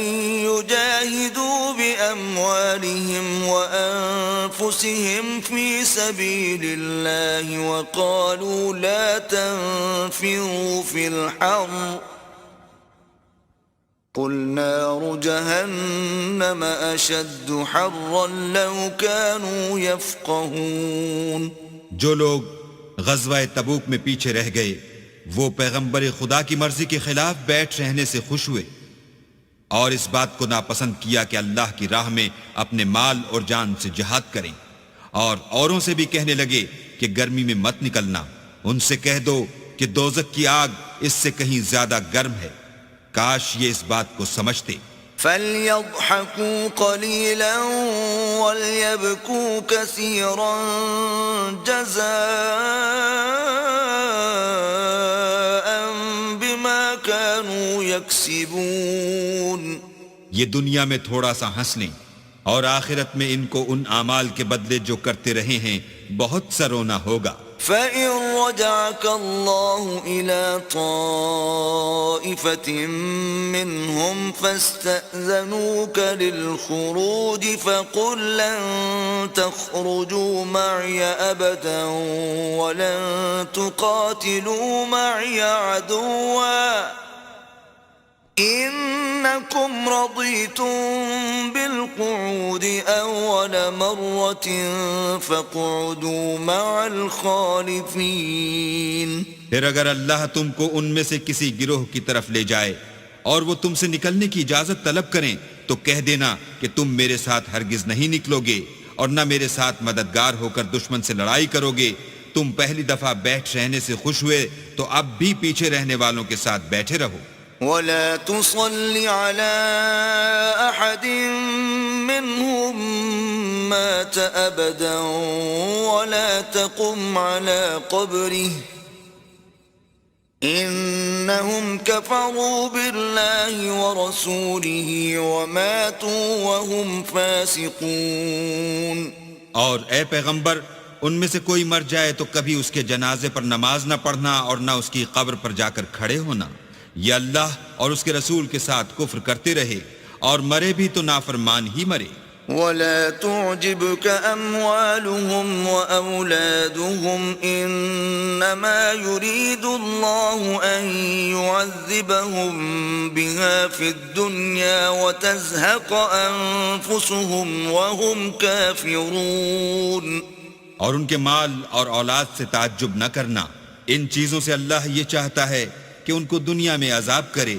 يجاهدوا بأموالهم وأنفسهم في سبيل الله وقالوا لا تنفروا في الحر قل نار جهنم أشد حرا لو كانوا يفقهون. جو لوگ غزوہ تبوک میں پیچھے رہ گئے وہ پیغمبر خدا کی مرضی کے خلاف بیٹھ رہنے سے خوش ہوئے اور اس بات کو ناپسند کیا کہ اللہ کی راہ میں اپنے مال اور جان سے جہاد کریں، اور اوروں سے بھی کہنے لگے کہ گرمی میں مت نکلنا. ان سے کہہ دو کہ دوزخ کی آگ اس سے کہیں زیادہ گرم ہے. کاش یہ اس بات کو سمجھتے. فَلْيَضْحَكُوا قَلِيلًا وَلْيَبْكُوا كَثِيرًا جَزَاءً بِمَا كَانُوا يَكْسِبُونَ. یہ دنیا میں تھوڑا سا ہنس لیں اور آخرت میں ان کو ان اعمال کے بدلے جو کرتے رہے ہیں بہت سا رونا ہوگا. فَإِن رَّجَعَكَ اللَّهُ إِلَىٰ طَائِفَةٍ مِّنْهُمْ فَاسْتَأْذَنُوكَ لِلْخُرُوجِ فَقُل لَّن تَخْرُجُوا مَعِيَ أَبَدًا وَلَن تُقَاتِلُوا مَعِيَ عَدُوًّا إِنَّكُمْ رَضِيتُم بِالْقُعُودِ أَوَّلَ مَرَّةٍ فَاقْعُدُوا مَعَ الْخَالِفِينَ. پھر اگر اللہ تم کو ان میں سے کسی گروہ کی طرف لے جائے اور وہ تم سے نکلنے کی اجازت طلب کریں تو کہہ دینا کہ تم میرے ساتھ ہرگز نہیں نکلو گے اور نہ میرے ساتھ مددگار ہو کر دشمن سے لڑائی کرو گے. تم پہلی دفعہ بیٹھ رہنے سے خوش ہوئے تو اب بھی پیچھے رہنے والوں کے ساتھ بیٹھے رہو. وَلَا تُصَلِّ عَلَىٰ أَحَدٍ مِّنْهُم مَّاتَ أَبَدًا وَلَا تَقُمْ عَلَىٰ قَبْرِهِ إِنَّهُمْ كَفَرُوا بِاللَّهِ وَرَسُولِهِ وَمَاتُوا وَهُمْ فَاسِقُونَ. اور اے پیغمبر ان میں سے کوئی مر جائے تو کبھی اس کے جنازے پر نماز نہ پڑھنا اور نہ اس کی قبر پر جا کر کھڑے ہونا. یہ اللہ اور اس کے رسول کے ساتھ کفر کرتے رہے اور مرے بھی تو نافرمان ہی مرے. وَلَا تُعْجِبْكَ أَمْوَالُهُمْ وَأَوْلَادُهُمْ إِنَّمَا يُرِيدُ اللَّهُ أَن يُعَذِّبَهُم بِهَا فِي الدُّنْيَا وَتَزْهَقَ أَنفُسُهُمْ وَهُمْ كَافِرُونَ. اور ان کے مال اور اولاد سے تعجب نہ کرنا. ان چیزوں سے اللہ یہ چاہتا ہے کہ ان کو دنیا میں عذاب کرے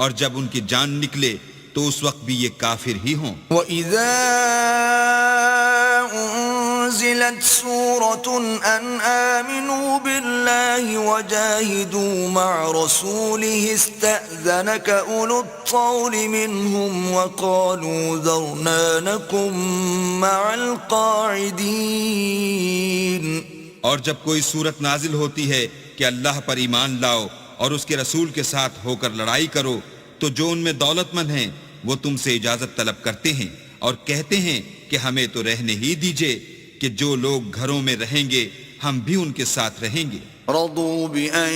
اور جب ان کی جان نکلے تو اس وقت بھی یہ کافر ہی ہوں. وَإِذَا أُنزِلَتْ سُورَةٌ أَنْ آمِنُوا بِاللَّهِ وَجَاهِدُوا مَعَ رَسُولِهِ اسْتَأْذَنَكَ أُولُو الطَّوْلِ مِنْهُمْ وَقَالُوا ذَرْنَا نَكُن مَّعَ الْقَاعِدِينَ. اور جب کوئی صورت نازل ہوتی ہے کہ اللہ پر ایمان لاؤ اور اس کے رسول کے ساتھ ہو کر لڑائی کرو تو جو ان میں دولت مند ہیں وہ تم سے اجازت طلب کرتے ہیں اور کہتے ہیں کہ ہمیں تو رہنے ہی دیجئے کہ جو لوگ گھروں میں رہیں گے ہم بھی ان کے ساتھ رہیں گے. رضوا بأن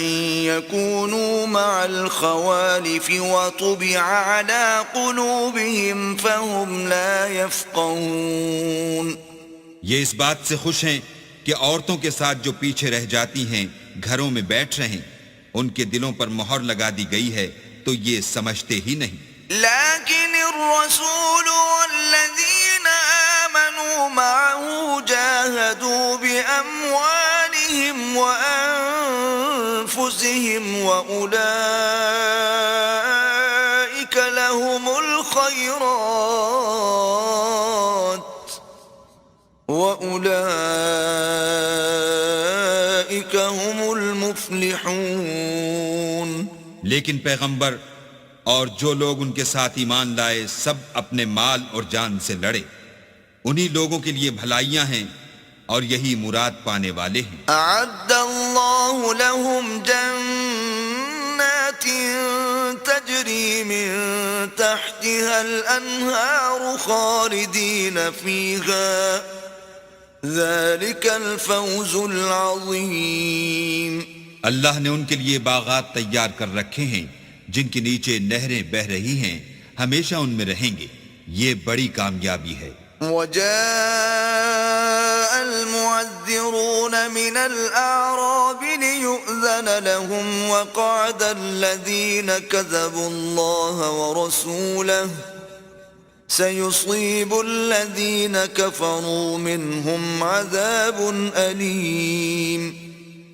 يكونوا مع الخوالف وطبع على قلوبهم فهم لا يفقهون. یہ اس بات سے خوش ہیں کہ عورتوں کے ساتھ جو پیچھے رہ جاتی ہیں گھروں میں بیٹھ رہیں. ان کے دلوں پر مہر لگا دی گئی ہے تو یہ سمجھتے ہی نہیں. لیکن الرسول والذین آمنوا معه جاہدوا بأموالهم وأنفسهم وأولئك لهم الخيرات وأولئك هم المفلحون. لیکن پیغمبر اور جو لوگ ان کے ساتھ ایمان لائے سب اپنے مال اور جان سے لڑے. انہی لوگوں کے لیے بھلائیاں ہیں اور یہی مراد پانے والے ہیں. اعد اللہ لهم جنات تجری من تحتها الانہار خالدین فیہا ذلك الفوز العظيم. اللہ نے ان کے لیے باغات تیار کر رکھے ہیں جن کے نیچے نہریں بہہ رہی ہیں، ہمیشہ ان میں رہیں گے، یہ بڑی کامیابی ہے. وجاء المعذرون من الأعراب ليؤذن لهم وقعد الذين كذبوا الله ورسوله سيصيب الذين كفروا منهم عذاب أليم.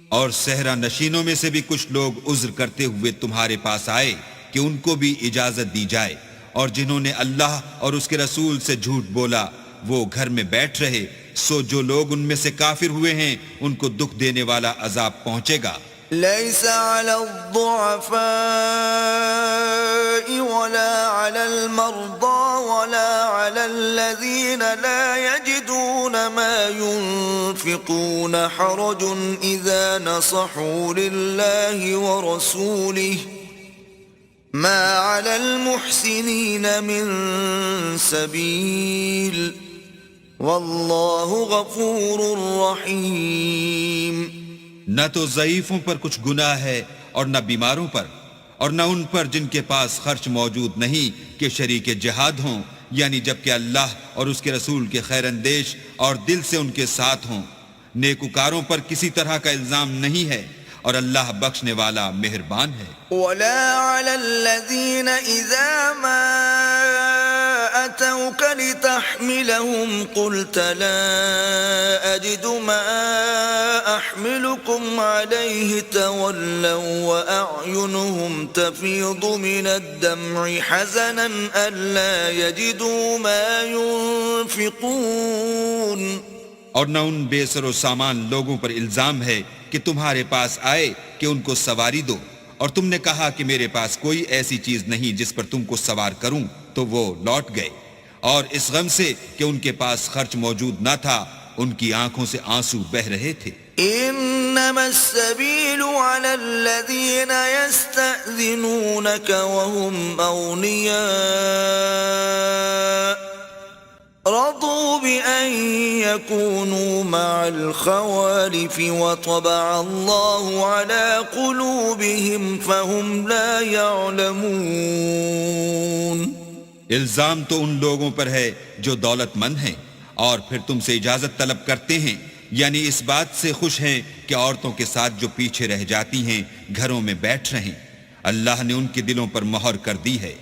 اور صحرا نشینوں میں سے بھی کچھ لوگ عذر کرتے ہوئے تمہارے پاس آئے کہ ان کو بھی اجازت دی جائے، اور جنہوں نے اللہ اور اس کے رسول سے جھوٹ بولا وہ گھر میں بیٹھ رہے، سو جو لوگ ان میں سے کافر ہوئے ہیں ان کو دکھ دینے والا عذاب پہنچے گا. ليس على الضعفاء ولا على المرضى ولا على الذين لا يجدون ما ينفقون حرج إذا نصحوا لله ورسوله ما على المحسنين من سبيل والله غفور رحيم. نہ تو ضعیفوں پر کچھ گناہ ہے اور نہ بیماروں پر، اور نہ ان پر جن کے پاس خرچ موجود نہیں کہ شریک جہاد ہوں، یعنی جبکہ اللہ اور اس کے رسول کے خیر اندیش اور دل سے ان کے ساتھ ہوں. نیکوکاروں پر کسی طرح کا الزام نہیں ہے، اور اللہ بخشنے والا مہربان ہے. ولا على الذين إذا ما أتوك لتحملهم قلت لا أجد ما أحملكم عليه تولوا وأعينهم تفيض من الدمع حزنا ألا يجدوا ما ينفقون. اور نہ ان بے سر و سامان لوگوں پر الزام ہے کہ تمہارے پاس آئے کہ ان کو سواری دو، اور تم نے کہا کہ میرے پاس کوئی ایسی چیز نہیں جس پر تم کو سوار کروں، تو وہ لوٹ گئے، اور اس غم سے کہ ان کے پاس خرچ موجود نہ تھا ان کی آنکھوں سے آنسو بہہ رہے تھے. انما السبيل على الذين يستأذنونك وهم أغنياء رضوا بأن يكونوا مع الخوالف وطبع الله على قلوبهم فهم لا يعلمون. الزام تو ان لوگوں پر ہے جو دولت مند ہیں اور پھر تم سے اجازت طلب کرتے ہیں، یعنی اس بات سے خوش ہیں کہ عورتوں کے ساتھ جو پیچھے رہ جاتی ہیں گھروں میں بیٹھ رہیں. اللہ نے ان کے دلوں پر مہر کر دی ہے،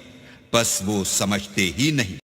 بس وہ سمجھتے ہی نہیں.